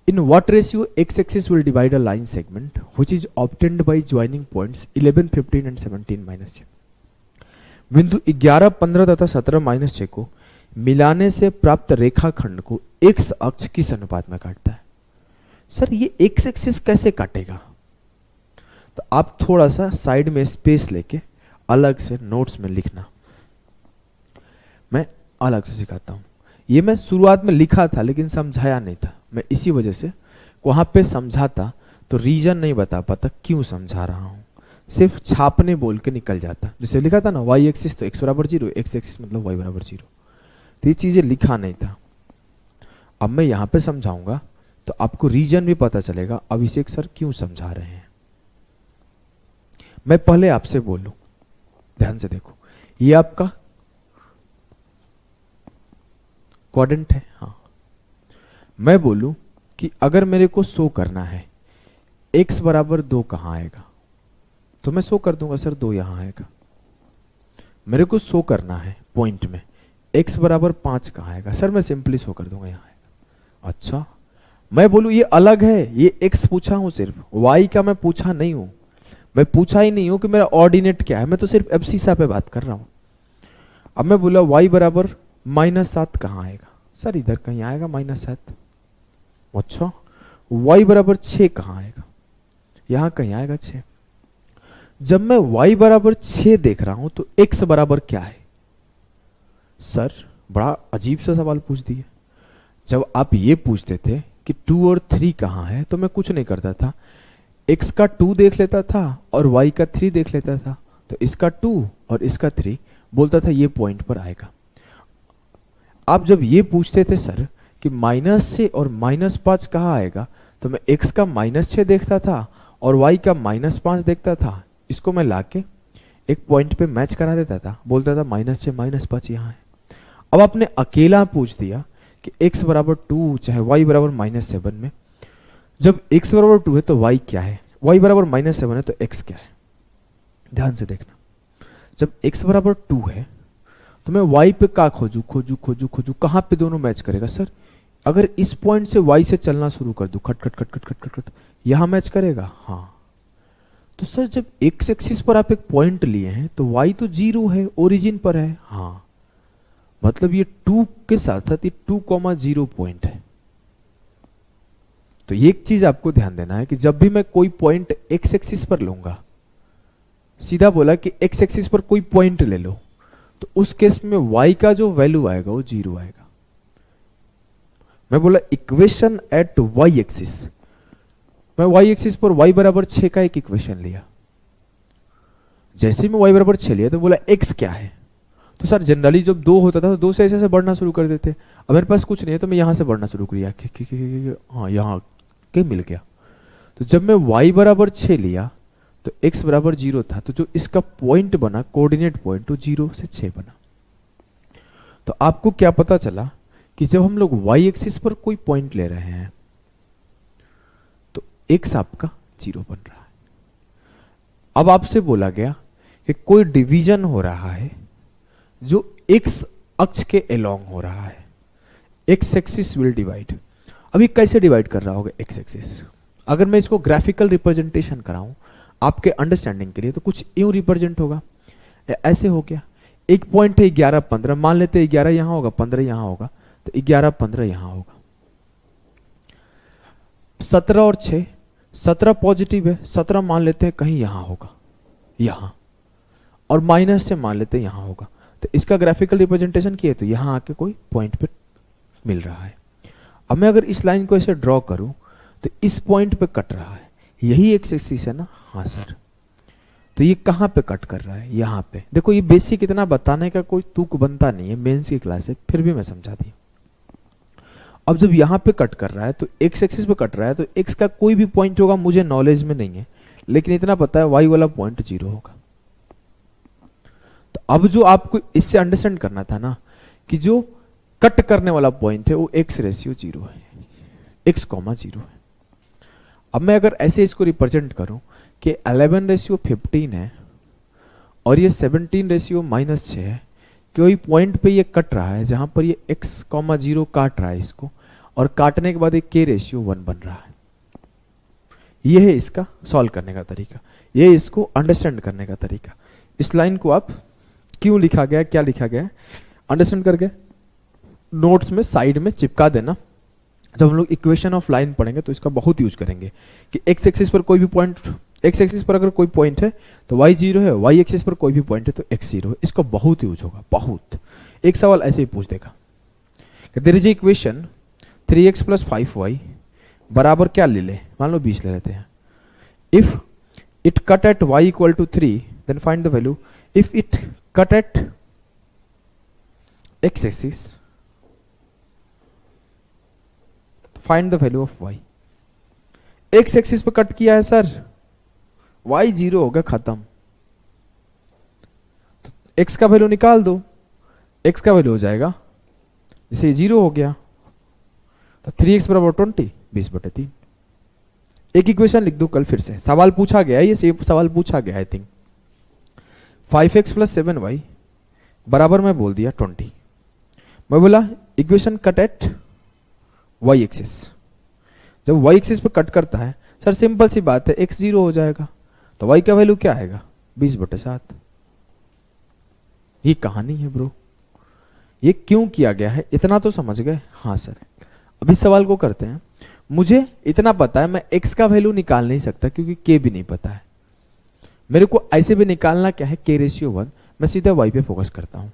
in what ratio x axis will divide a line segment which is obtained by joining points 11, 15 and 17 -6। बिंदु 11, 15 तथा 17 -6 को मिलाने से प्राप्त रेखाखंड को एक्स अक्ष किस अनुपात में काटता है? सर ये एक्स एक्सिस कैसे काटेगा? तो आप थोड़ा सा साइड में स्पेस लेके अलग से नोट्स में लिखना, मैं अलग से सिखाता हूं। ये मैं शुरुआत में लिखा था लेकिन समझाया नहीं था, मैं इसी वजह से वहां पे समझाता तो रीजन नहीं बता पाता क्यों समझा रहा हूं, सिर्फ छापने बोल के निकल जाता। जैसे लिखा था ना वाई एक्सिस तो x बराबर 0, एक्स एक्सिस मतलब y बराबर 0, तो ये चीजें लिखा नहीं था। अब मैं यहां पे समझाऊंगा तो आपको रीजन भी पता चलेगा अभिषेक सर क्यों समझा रहे हैं। मैं पहले आपसे बोलूं, ध्यान से देखो, ये आपका क्वाड्रेंट है। हाँ, मैं बोलूं कि अगर मेरे को शो करना है x बराबर 2 कहां आएगा, तो मैं शो कर दूंगा सर 2 यहां आएगा। मेरे को शो करना है पॉइंट में x बराबर 5 कहां आएगा, सर मैं सिंपली शो कर दूंगा यहां आएगा। अच्छा, मैं बोलूं ये अलग है, ये x पूछा हूं, सिर्फ y का मैं पूछा नहीं हूं। मैं पूछा ही नहीं हूं कि मेरा ऑर्डिनेट क्या है, मैं तो सिर्फ एब्सिसा पे बात कर रहा हूं। अब मैं बोला y बराबर -7 कहां आएगा, सर इधर कहीं आएगा -7। अच्छा, y बराबर 6 कहां आएगा, यहां कहीं आएगा 6। जब मैं y बराबर 6 देख रहा हूं तो x बराबर क्या है? सर बड़ा अजीब सा सवाल पूछ दिया। जब आप ये पूछते थे कि 2 और 3 कहां है, तो मैं कुछ नहीं करता था, x का 2 देख लेता था और y का 3 देख लेता था, तो इसका 2 और इसका 3 बोलता था ये पॉइंट पर आएगा। आप जब ये पूछते थे सर कि -6 और -5 कहां आएगा, तो मैं x का -6 देखता था और y का -5 देखता था, इसको मैं लाके एक पॉइंट पे मैच करा देता था, बोलता था -6 -5 यहां है। अब आपने अकेला पूछ दिया कि x बराबर 2 चाहे y बराबर -7 में, जब x बराबर 2 है तो y क्या है, y बराबर -7 है तो x क्या है? ध्यान से देखना, जब x बराबर 2 है तो मैं y पे का खोजू खोजू खोजू खोजू, कहां पे दोनों मैच करेगा? सर अगर इस पॉइंट से y से चलना शुरू कर दूं, खट खट खट खट खट खट खट, यहां मैच करेगा। हाँ, तो सर जब x एक्सिस पर आप एक पॉइंट लिए हैं तो y तो 0 है, ओरिजिन पर है। हाँ, मतलब ये 2 के साथ साथ ये 2,0 पॉइंट है। तो ये एक चीज आपको ध्यान देना है कि जब भी मैं कोई पॉइंट x एक्सिस पर लूंगा, सीधा बोला कि x एक्सिस पर कोई पॉइंट ले लो, तो उस केस में y का जो वैल्यू आएगा वो 0 आएगा। मैं बोला इक्वेशन एट y एक्सिस, मैं y एक्सिस पर y बराबर 6 का एक इक्वेशन लिया। जैसे ही मैं y बराबर 6 लिया तो बोला x क्या है, तो सर जनरली जब 2 होता था तो 2 से ऐसे ऐसे बढ़ना शुरू कर देते। अब मेरे पास कुछ नहीं है तो मैं यहां से बढ़ना शुरू किया, हाँ यहां के मिल गया। तो जब मैं y बराबर 6 लिया तो x बराबर 0 था, तो जो इसका पॉइंट बना कोऑर्डिनेट पॉइंट वो 0 से 6 बना। तो आपको क्या पता चला कि जब हम लोग y एक्सिस पर कोई पॉइंट ले रहे हैं तो x आपका 0 बन रहा है। अब आपसे बोला गया कि कोई डिवीजन हो रहा है जो x अक्ष के अलोंग हो रहा है, x एक्सिस विल डिवाइड। अभी कैसे डिवाइड कर रहा होगा x एक्सिस? अगर मैं इसको ग्राफिकल रिप्रेजेंटेशन कराऊं आपके अंडरस्टैंडिंग के लिए, तो कुछ यूं रिप्रेजेंट होगा, ऐसे हो गया। एक पॉइंट है 11 15, मान लेते हैं 11 यहां होगा 15 यहां होगा, तो 11 15 यहां होगा। 17 और 6, 17 पॉजिटिव है, 17 मान लेते हैं कहीं यहां होगा, यहां, और माइनस से मान लेते हैं यहां होगा। तो इसका ग्राफिकल रिप्रेजेंटेशन किया तो यहां आके कोई पॉइंट पे मिल रहा है। अब मैं अगर इस लाइन को ऐसे ड्रॉ करूं तो इस पॉइंट पे कट रहा है, यही एक्स एक्सिस है ना? हाँ सर। तो ये कहाँ पे कट कर रहा है, यहाँ पे। देखो ये बेसिक इतना बताने का कोई तुक बनता नहीं है, मेंस की क्लास है, फिर भी मैं समझा दी। अब जब यहाँ पे कट कर रहा है तो एक्स एक्सिस पे कट रहा है, तो एक्स का कोई भी पॉइंट होगा मुझे नॉलेज में नहीं है, लेकिन इतना पता है वाई वाला पॉइंट 0 होगा। तो अब जो आपको इससे अंडरस्टैंड करना था ना, कि जो कट करने वाला पॉइंट है वो एक्स रेशियो 0 है, एक्स कॉमा 0 है। अब मैं अगर ऐसे इसको रिप्रेजेंट करूं कि 11:15 है और ये 17:-6 है, कोई पॉइंट पे ये कट रहा है जहां पर ये x, 0 काट रहा है इसको, और काटने के बाद एक k/1 बन रहा है। ये है इसका सॉल्व करने का तरीका, ये इसको अंडरस्टैंड करने का तरीका। इस लाइन को आप क्यों लिखा गया, क्या लिखा गया है, अंडरस्टैंड करके नोट्स में साइड में चिपका देना। जब हम लोग इक्वेशन ऑफ लाइन पढ़ेंगे तो इसका बहुत यूज करेंगे कि एक्स एक्सिस पर कोई भी पॉइंट, एक्स एक्सिस पर अगर कोई पॉइंट है तो y 0 है, y एक्सिस पर कोई भी पॉइंट है तो x 0 है। इसका बहुत यूज होगा, बहुत। एक सवाल ऐसे ही पूछ देगा कि there is equation 3x + 5y बराबर क्या ले ले, मान लो 20 ले लेते हैं। If it cut at y = 3 then find the value. If it cut at x axis find the value of y। x axis पे कट किया है सर, y 0 होगा, खत्म। तो x का वैल्यू निकाल दो, x का वैल्यू हो जाएगा, जैसे 0 हो गया तो 3x = 20, 20/3। एक इक्वेशन लिख दो कल फिर से, सवाल पूछा गया, ये सेम सवाल पूछा गया आई थिंक। 5x + 7y बराबर मैं बोल दिया 20। मैं बोला equation cut at y axis. जब y एक्सिस पे कट करता है सर, सिंपल सी बात है, x 0 हो जाएगा, तो y का वैल्यू क्या आएगा, 20/7। ये कहानी है ब्रो, ये क्यों किया गया है इतना तो समझ गए। हाँ सर, अभी सवाल को करते हैं। मुझे इतना पता है मैं x का वैल्यू निकाल नहीं सकता क्योंकि k भी नहीं पता है। मेरे को ऐसे भी निकालना क्या है, k/1। मैं सीधा y पे फोकस करता हूं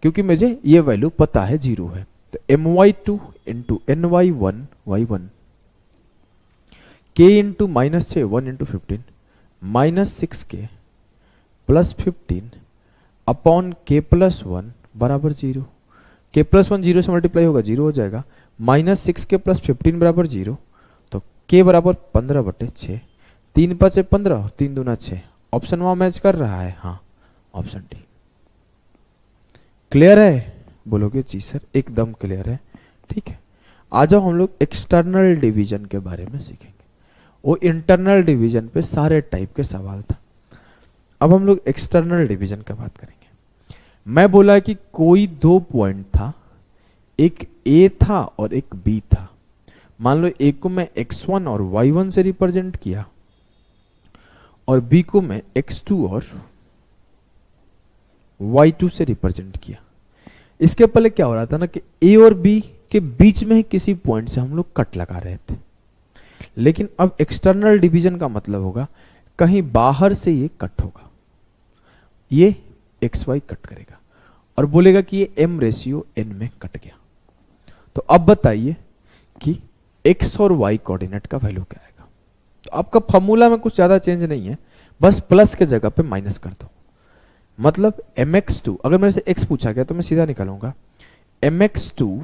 क्योंकि मुझे ये वैल्यू पता है 0 है। तो my2 × ny1 y1 k × -6 1 × 15 -6k + 15 upon k + 1 बराबर 0। k + 1 0 से मल्टीप्लाई होगा, 0 हो जाएगा। -6k + 15 बराबर 0, तो k बराबर 15/6। 3 × 5 = 15, 3 दूना 6। ऑप्शन वहां मैच कर रहा है, हाँ ऑप्शन डी। क्लियर है? बोलोगे जी सर एकदम क्लियर है, ठीक है। आ जाओ हम लोग एक्सटर्नल डिवीजन के बारे में सीखेंगे। वो इंटरनल डिवीजन पे सारे टाइप के सवाल था, अब हम लोग एक्सटर्नल डिवीजन की बात करेंगे। मैं बोला कि कोई 2 पॉइंट था, एक A था और एक B था। मान लो A को मैं x1 और y1 से रिप्रेजेंट किया और B को मैं x2 और y2 से रिप्रेजेंट किया। इसके पहले क्या हो रहा था ना कि A और B के बीच में ही किसी पॉइंट से हम लोग कट लगा रहे थे, लेकिन अब एक्सटर्नल डिवीजन का मतलब होगा कहीं बाहर से ये कट होगा, ये XY कट करेगा और बोलेगा कि ये M/N में कट गया। तो अब बताइए कि X और Y कोऑर्डिनेट का वैल्यू क्या आएगा। तो आपका फॉर्मूला में कुछ ज्यादा चेंज नहीं है, बस प्लस के जगह पे माइनस कर दो। मतलब mx2, अगर मेरे से x पूछा गया तो मैं सीधा निकालूंगा mx2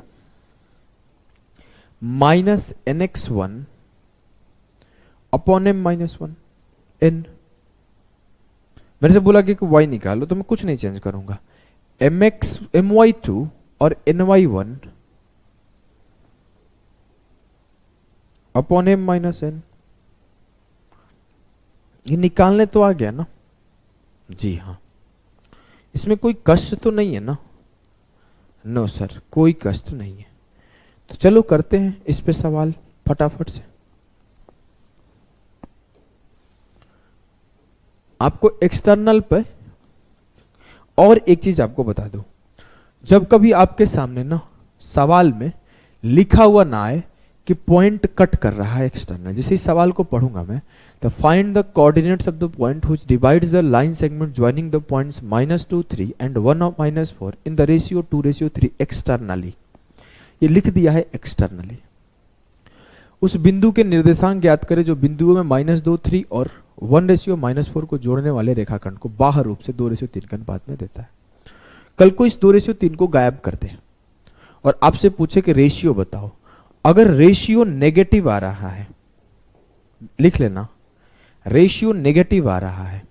minus nx1 upon m-1 n। मेरे से बोला कि y निकालो तो मैं कुछ नहीं चेंज करूंगा, my2 और ny1 अपॉन m-n। ये निकालने तो आ गया ना? जी हाँ। इसमें कोई कष्ट तो नहीं है ना? नो सर, कोई कष्ट नहीं है। तो चलो करते हैं इस पे सवाल फटाफट से। आपको एक्सटर्नल पे और एक चीज आपको बता दूं, जब कभी आपके सामने ना सवाल में लिखा हुआ ना आए कि पॉइंट कट कर रहा है एक्सटर्नल, जैसे इस सवाल को पढ़ूंगा मैं, तो find the coordinates of the point which divides the line segment joining the points -2 3 and 1 of -4 in the ratio 2:3 externally. ये लिख दिया है एक्सटर्नली। उस बिंदु के निर्देशांक ज्ञात करें जो बिंदुओं में -2 3 और 1:-4 को जोड़ने वाले रेखाखंड को बाह्य रूप से 2:3 के अनुपात में देता है। कल को इस 2:3 को गायब कर दे और आपसे पूछे कि रेशियो बताओ, अगर रेशियो नेगेटिव आ रहा है, लिख लेना, रेशियो नेगेटिव आ रहा है,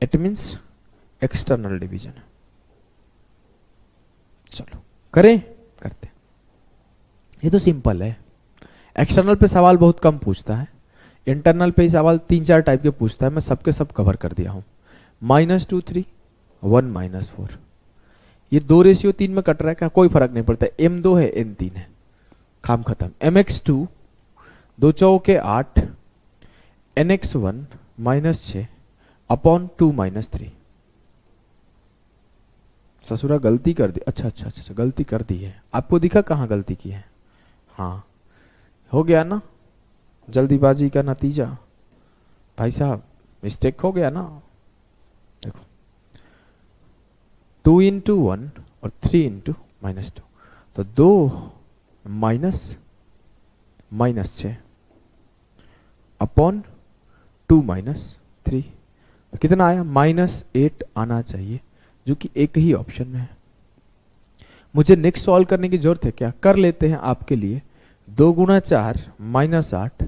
इट मींस एक्सटर्नल डिवीजन है। चलो करें, करते। ये तो सिंपल है। एक्सटर्नल पे सवाल बहुत कम पूछता है, इंटरनल पे ही सवाल 3-4 टाइप के पूछता है। मैं सबके सब कवर कर दिया हूं। -2 3 1 -4, ये 2:3 में कट रहा है, क्या कोई फर्क नहीं पड़ता। m2 है, n3 है, काम खत्म। mx2 2 चौके 8 nx1 -6 अपॉन 2 -3। ससुरा गलती कर दी। अच्छा, गलती कर दी है। आपको दिखा कहां गलती की है? हाँ, हो गया ना, जल्दीबाजी का नतीजा। भाई साहब मिस्टेक हो गया ना। देखो 2 × 1 और 3 × -2, तो 2 -6 अपॉन 2 -3, तो कितना आया? -8 आना चाहिए, जो कि एक ही ऑप्शन में है। मुझे नेक्स्ट सॉल्व करने की जरूरत है क्या? कर लेते हैं आपके लिए। 2 × 4 -8,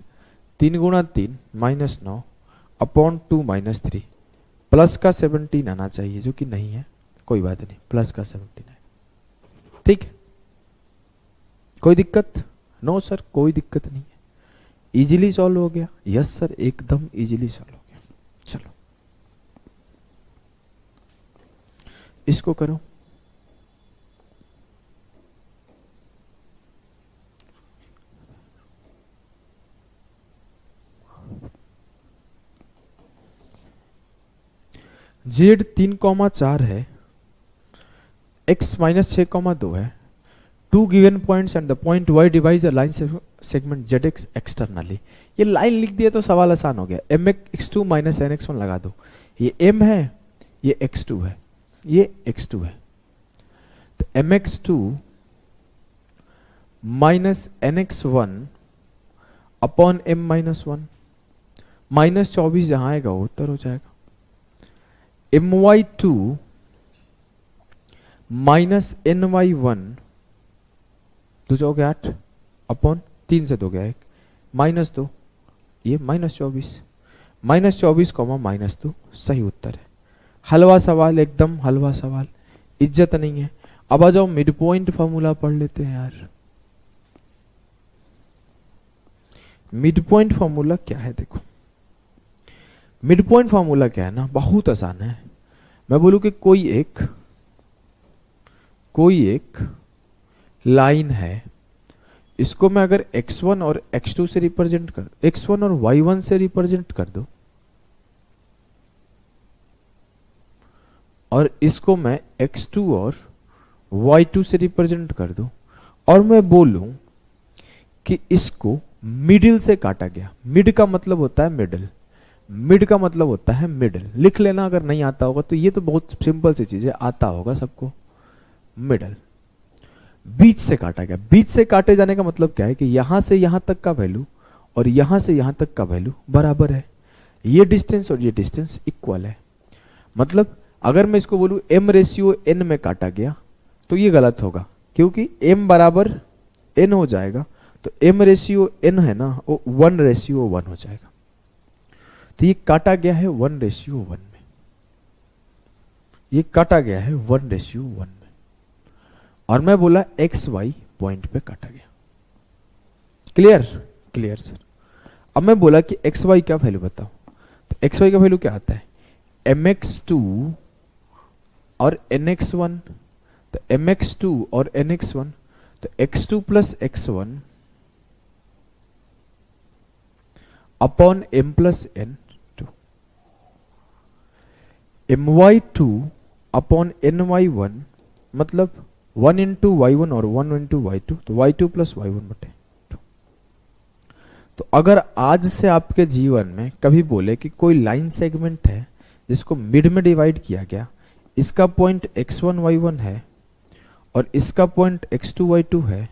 3 × 3 -9 अपॉन 2 -3, प्लस का 17 आना चाहिए, जो कि नहीं है। कोई बात नहीं, प्लस का 17 है। ठीक है, कोई दिक्कत? नो सर, कोई दिक्कत नहीं है। इजीली सॉल्व हो गया। यस सर, एकदम इजीली सॉल्व हो गया। चलो इसको करो। Z 3,4 है, x -6,2 है। 2 given points and the point y divides a line segment zx externally. ये लाइन लिख दिया तो सवाल आसान हो गया। mx2 - nx1 लगा दो। ये m है, ये x2 है, ये x2 है, तो mx2 -nx1 अपॉन m -1, -24 जहां आएगा वो उत्तर हो जाएगा। my2 -ny1 2 चौके 8 अपॉन 3 से 2 गया 1 -2, ये -24, -24 -2 सही उत्तर है। हलवा सवाल, एकदम हलवा सवाल, इज्जत नहीं है। अब आ जाओ मिड पॉइंट फॉर्मूला पढ़ लेते हैं यार। मिड पॉइंट फॉर्मूला क्या है? देखो मिड पॉइंट फॉर्मूला क्या है ना, बहुत आसान है। मैं बोलूं कि कोई एक लाइन है, इसको मैं अगर x1 और x2 से रिप्रेजेंट कर, x1 और y1 से रिप्रेजेंट कर दो, और इसको मैं x2 और y2 से रिप्रेजेंट कर दूं, और मैं बोलूं कि इसको मिडिल से काटा गया। मिड का मतलब होता है मिडिल, मिड का मतलब होता है मिडिल। लिख लेना अगर नहीं आता होगा तो। ये तो बहुत सिंपल सी चीज है, आता होगा सबको। मिडिल, बीच से काटा गया। बीच से काटे जाने का मतलब क्या है कि यहां से यहां तक का वैल्यू और यहां से यहां तक का वैल्यू बराबर है। ये डिस्टेंस और ये डिस्टेंस इक्वल है। मतलब अगर मैं इसको बोलूं m/n में काटा गया तो ये गलत होगा, क्योंकि m बराबर n हो जाएगा, तो m/n है ना, वो 1/1 हो जाएगा। तो ये काटा गया है 1/1 में, ये काटा गया है 1/1 में, और मैं बोला XY पॉइंट पे काटा गया। क्लियर? Clear sir. अब मैं बोला कि XY का वैल्यू बताओ, तो XY का वैल्यू क्या आता है? mx2 और nx1, तो mx2 और nx1, तो x2 + x1 upon m + n2, my2 upon ny1, मतलब 1 × y1 और 1 × y2, तो y2 + y1/2। तो अगर आज से आपके जीवन में कभी बोले कि कोई लाइन सेगमेंट है जिसको मिड में डिवाइड किया गया, इसका पॉइंट x1 y1 है और इसका पॉइंट x2 y2 है,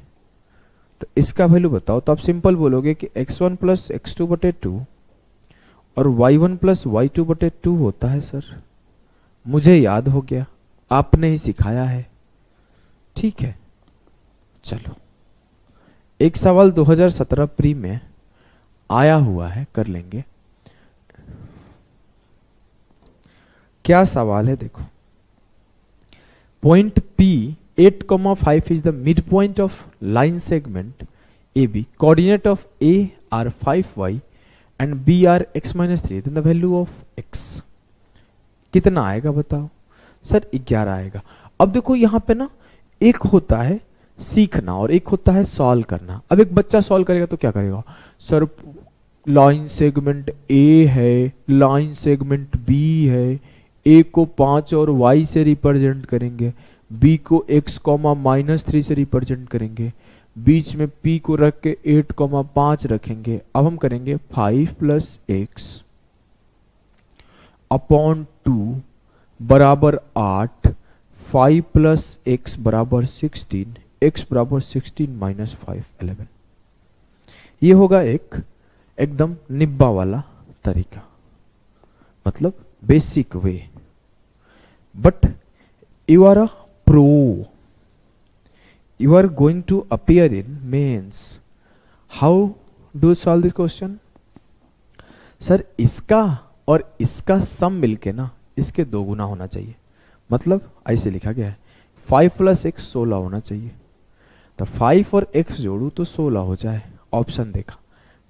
तो इसका वैल्यू बताओ, तो आप सिंपल बोलोगे कि x1 + x2/2 और y1 प्लस y2 बटे 2 होता है सर। मुझे याद हो गया, आपने ही सिखाया है। ठीक है, चलो एक सवाल 2017 प्री में आया हुआ है, कर लेंगे। क्या सवाल है देखो, point P 8,5 is the midpoint of line segment AB. Coordinate of A are 5y and B are x minus 3. Then the value of x कितना आएगा बताओ। सर 11 आएगा। अब देखो यहाँ पे ना एक होता है सीखना और एक होता है सॉल्व करना। अब एक बच्चा सॉल्व करेगा तो क्या करेगा, सर लाइन सेगमेंट A है, लाइन सेगमेंट B है, A को 5 और y से रिप्रेजेंट करेंगे, B को x माइनस 3 से रिप्रेजेंट करेंगे, बीच में P को रख के 8,5 रखेंगे। अब हम करेंगे 5 प्लस एक्स अपॉन 2 बराबर 8, 5 प्लस एक्स बराबर 16, x बराबर 16 माइनस 5 11। ये होगा एक एकदम निब्बा वाला तरीका, मतलब basic way. But you are a pro, you are going to appear in mains. How do you solve this question? Sir इसका और इसका सम मिलके ना इसके 2 गुना होना चाहिए। मतलब ऐसे लिखा गया है 5 प्लस एक्स 16 होना चाहिए। तो 5 और x जोड़ू तो 16 हो जाए। ऑप्शन देखा,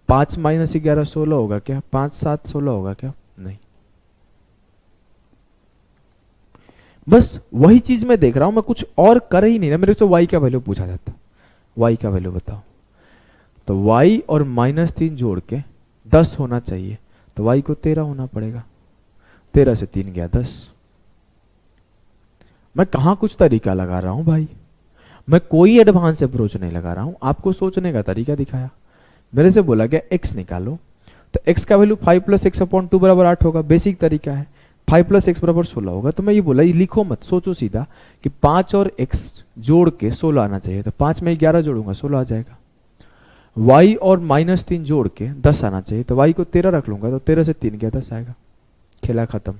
5 माइनस 11 16 होगा क्या, 5 7 16 होगा क्या, नहीं। बस वही चीज मैं देख रहा हूं, मैं कुछ और कर ही नहीं रहा। मेरे से y का वैल्यू पूछा जाता, y का वैल्यू बताओ, तो y और -3 जोड़ के 10 होना चाहिए, तो y को 13 होना पड़ेगा। 13 से 3 गया 10। मैं कहां कुछ तरीका लगा रहा हूं भाई, मैं कोई एडवांस अप्रोच नहीं लगा रहा हूं, आपको सोचने का तरीका दिखाया। मेरे से बोला गया x निकालो, तो x का वैल्यू 5 प्लस एक्स अपॉन 2 बराबर 8 होगा। बेसिक तरीका है, 5 प्लस एक्स बराबर 16 होगा। तो मैं ये बोला, ये लिखो मत, सोचो सीधा कि 5 और x जोड़ के 16 आना चाहिए। तो 5 में 11 जोड़ूंगा 16 आ जाएगा। y और -3 जोड़ के 10 आना चाहिए, तो y को 13 रख लूंगा, तो 13 से 3 गया 10 आएगा। खेला खत्म।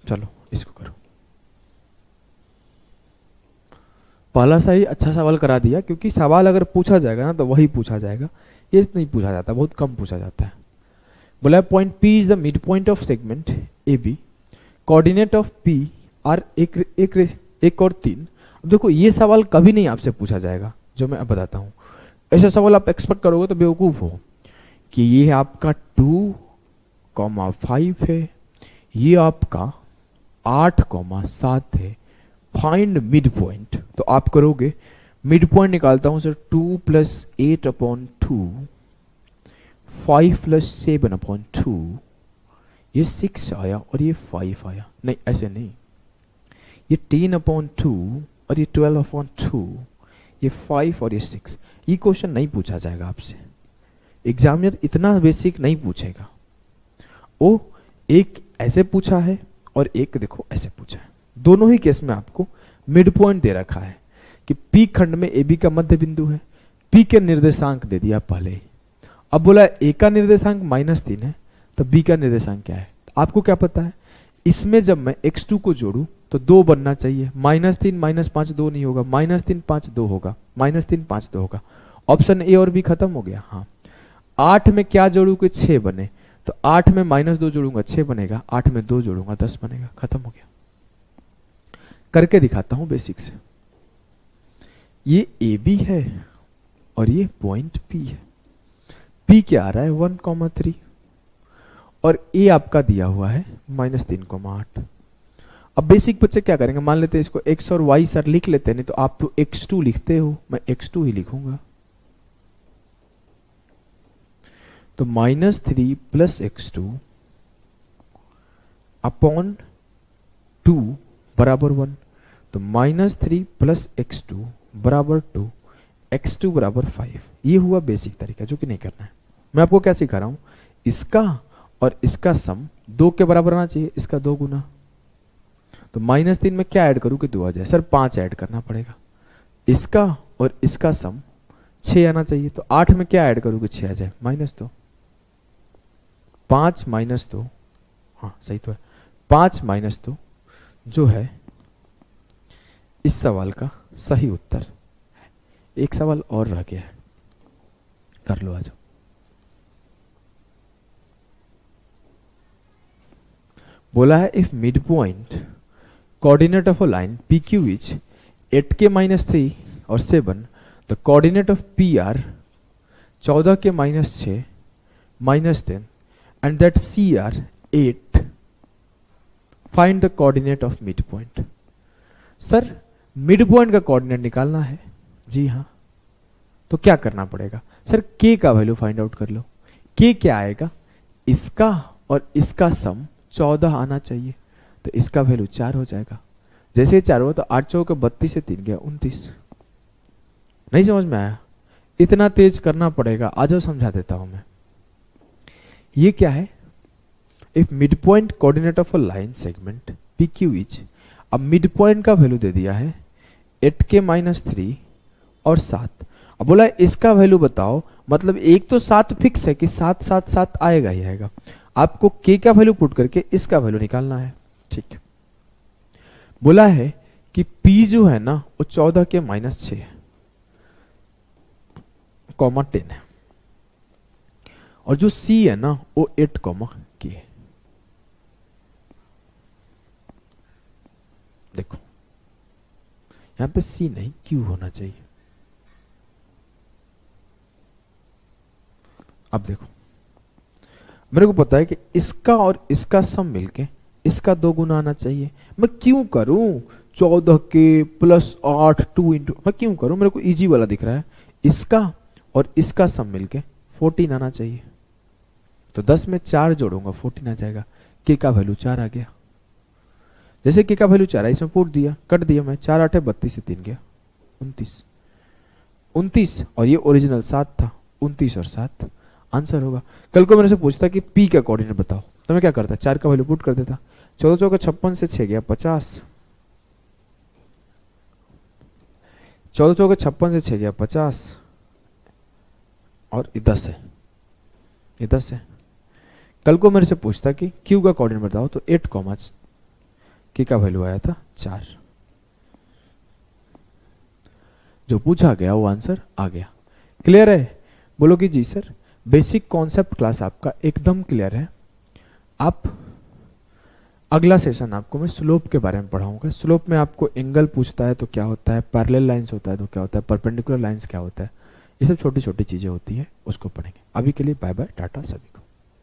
चलो इसको करो। पहला सा ही अच्छा सवाल करा दिया, क्योंकि सवाल अगर पूछा जाएगा ना तो वही पूछा जाएगा, ये नहीं पूछा जाता, बहुत कम पूछा जाता है। बोला point P is the mid point of segment AB, coordinate of P are एक और 3। अब देखो ये सवाल कभी नहीं आपसे पूछा जाएगा, जो मैं अब बताता हूं। ऐसा सवाल आप एक्सपेक्ट करोगे तो बेवकूफ हो, कि ये आपका 2,5 है, ये आपका 8,7 है, फाइंड मिड पॉइंट। तो आप करोगे मिड पॉइंट निकालता हूं sir, 2 plus 8 upon 2, 5 plus 7 upon 2, ये 6 आया और ये 5 आया। नहीं ऐसे नहीं, ये 10 अपॉन 2 और ये 12 अपॉन 2, ये 5 और ये 6। ये क्वेश्चन नहीं पूछा जाएगा आपसे, एग्जामिनर इतना बेसिक नहीं पूछेगा। ओ एक ऐसे पूछा है और एक देखो ऐसे पूछा है, दोनों ही केस में आपको मिड पॉइंट दे रखा है कि P खंड में AB का मध्य बिंदु है। P के निर्देशांक दे दिया पहले ही। अब बोला A का निर्देशांक -3 है, तो B का निर्देशांक क्या है। आपको क्या पता है, इसमें जब मैं x2 को जोड़ू तो 2 बनना चाहिए। -3 -5 2 नहीं होगा, -3 5 2 होगा, -3 5 2 होगा। ऑप्शन A और B खत्म हो गया। हाँ, 8 में क्या जोड़ू कि 6 बने, तो 8 में -2 जोड़ूंगा 6 बनेगा, 8 में 2 जोड़ूंगा 10 बनेगा। खत्म हो गया। करके दिखाता हूं बेसिक से। ये AB है और ये पॉइंट P है। P क्या आ रहा है 1,3 और A आपका दिया हुआ है -3,8। अब बेसिक बच्चे क्या करेंगे, मान लेते हैं इसको x और y सर लिख लेते हैं, नहीं तो आप तो x2 लिखते हो, मैं x2 ही लिखूंगा। तो -3 प्लस x2 अपॉन 2 बराबर 1, तो -3 प्लस x2 बराबर 2, x2 बराबर 5। ये हुआ बेसिक तरीका, जो कि नहीं करना है। मैं आपको क्या सिखा रहा हूं, इसका और इसका सम 2 के बराबर आना चाहिए, इसका 2 गुना। तो -3 में क्या ऐड करूं कि 2 आ जाए, सर 5 ऐड करना पड़ेगा। इसका और इसका सम 6 आना चाहिए, तो 8 में क्या ऐड करूं कि 6 आ जाए, -2। 5 - 2, हाँ सही तो है, 5 - 2 जो है इस सवाल का सही उत्तर है। एक सवाल और रह गया है, कर लो आज। बोला है if mid point coordinate of a line P Q is 8k - 3 और 7, the coordinate of P R 14k - 6 -10 and that CR 8, find the coordinate of midpoint। Sir mid point का कोऑर्डिनेट निकालना है, जी हाँ, तो क्या करना पड़ेगा सर? k का वैल्यू फाइंड आउट कर लो। k क्या आएगा? इसका और इसका सम 14 आना चाहिए, तो इसका वैल्यू 4 हो जाएगा। जैसे 4 हुआ तो 8 चौके 32 से 3 गया 29। नहीं समझ में आया? इतना तेज करना पड़ेगा, आ जाओ समझा देता हूं मैं। ये क्या है? If mid point coordinate of a line segment P Q is, अब मिड पॉइंट का वैल्यू दे दिया है 8k - 3 और 7। अब बोला है इसका वैल्यू बताओ, मतलब एक तो 7 फिक्स है कि 7 7 7 आएगा ही आएगा। आपको k का वैल्यू पुट करके इसका वैल्यू निकालना है, ठीक। बोला है कि p जो है ना वो 14k - 6 है, कॉमा 10 है, और जो c है ना वो 8, k है। देखो यहां पे c नहीं q होना चाहिए। अब देखो मेरे को पता है कि इसका और इसका सम मिलके इसका 2 गुना आना चाहिए। मैं क्यों करूं 14k + 8 2 इंटू, मैं क्यों करूं? मेरे को इजी वाला दिख रहा है। इसका और इसका सम मिलके 14 आना चाहिए, तो 10 में 4 जोड़ूंगा 14 आ जाएगा। k का वैल्यू 4 आ गया। जैसे k का वैल्यू 4 है, इसमें पुट दिया, कट दिया मैं, 4 8 32 से 3 गया 29। 29 और ये ओरिजिनल 7 था, 29 और 7 आंसर होगा। कल को मेरे से पूछता कि p का कोऑर्डिनेट बताओ, तो मैं क्या करता? 4 का वैल्यू पुट कर देता। 14 चौके 56 से 6 गया 50, 14 चौके 56 से 6 गया 50, और ये 10 है, ये 10 है। कल को मेरे से पूछता कि q का कोऑर्डिनेट बताओ, तो 8, k का वैल्यू आया था 4। जो पूछा गया वो आंसर आ गया। क्लियर है? बोलो कि जी सर। बेसिक कॉन्सेप्ट क्लास आपका एकदम क्लियर है। आप अगला सेशन आपको मैं स्लोप के बारे में पढ़ाऊंगा। स्लोप में आपको एंगल पूछता है तो क्या होता है, पैरेलल लाइंस होता है तो क्या होता है, परपेंडिकुलर लाइंस क्या होता है, ये सब छोटी छोटी चीजें होती है, उसको पढ़ेंगे। अभी के लिए बाय बाय, टाटा सभी को।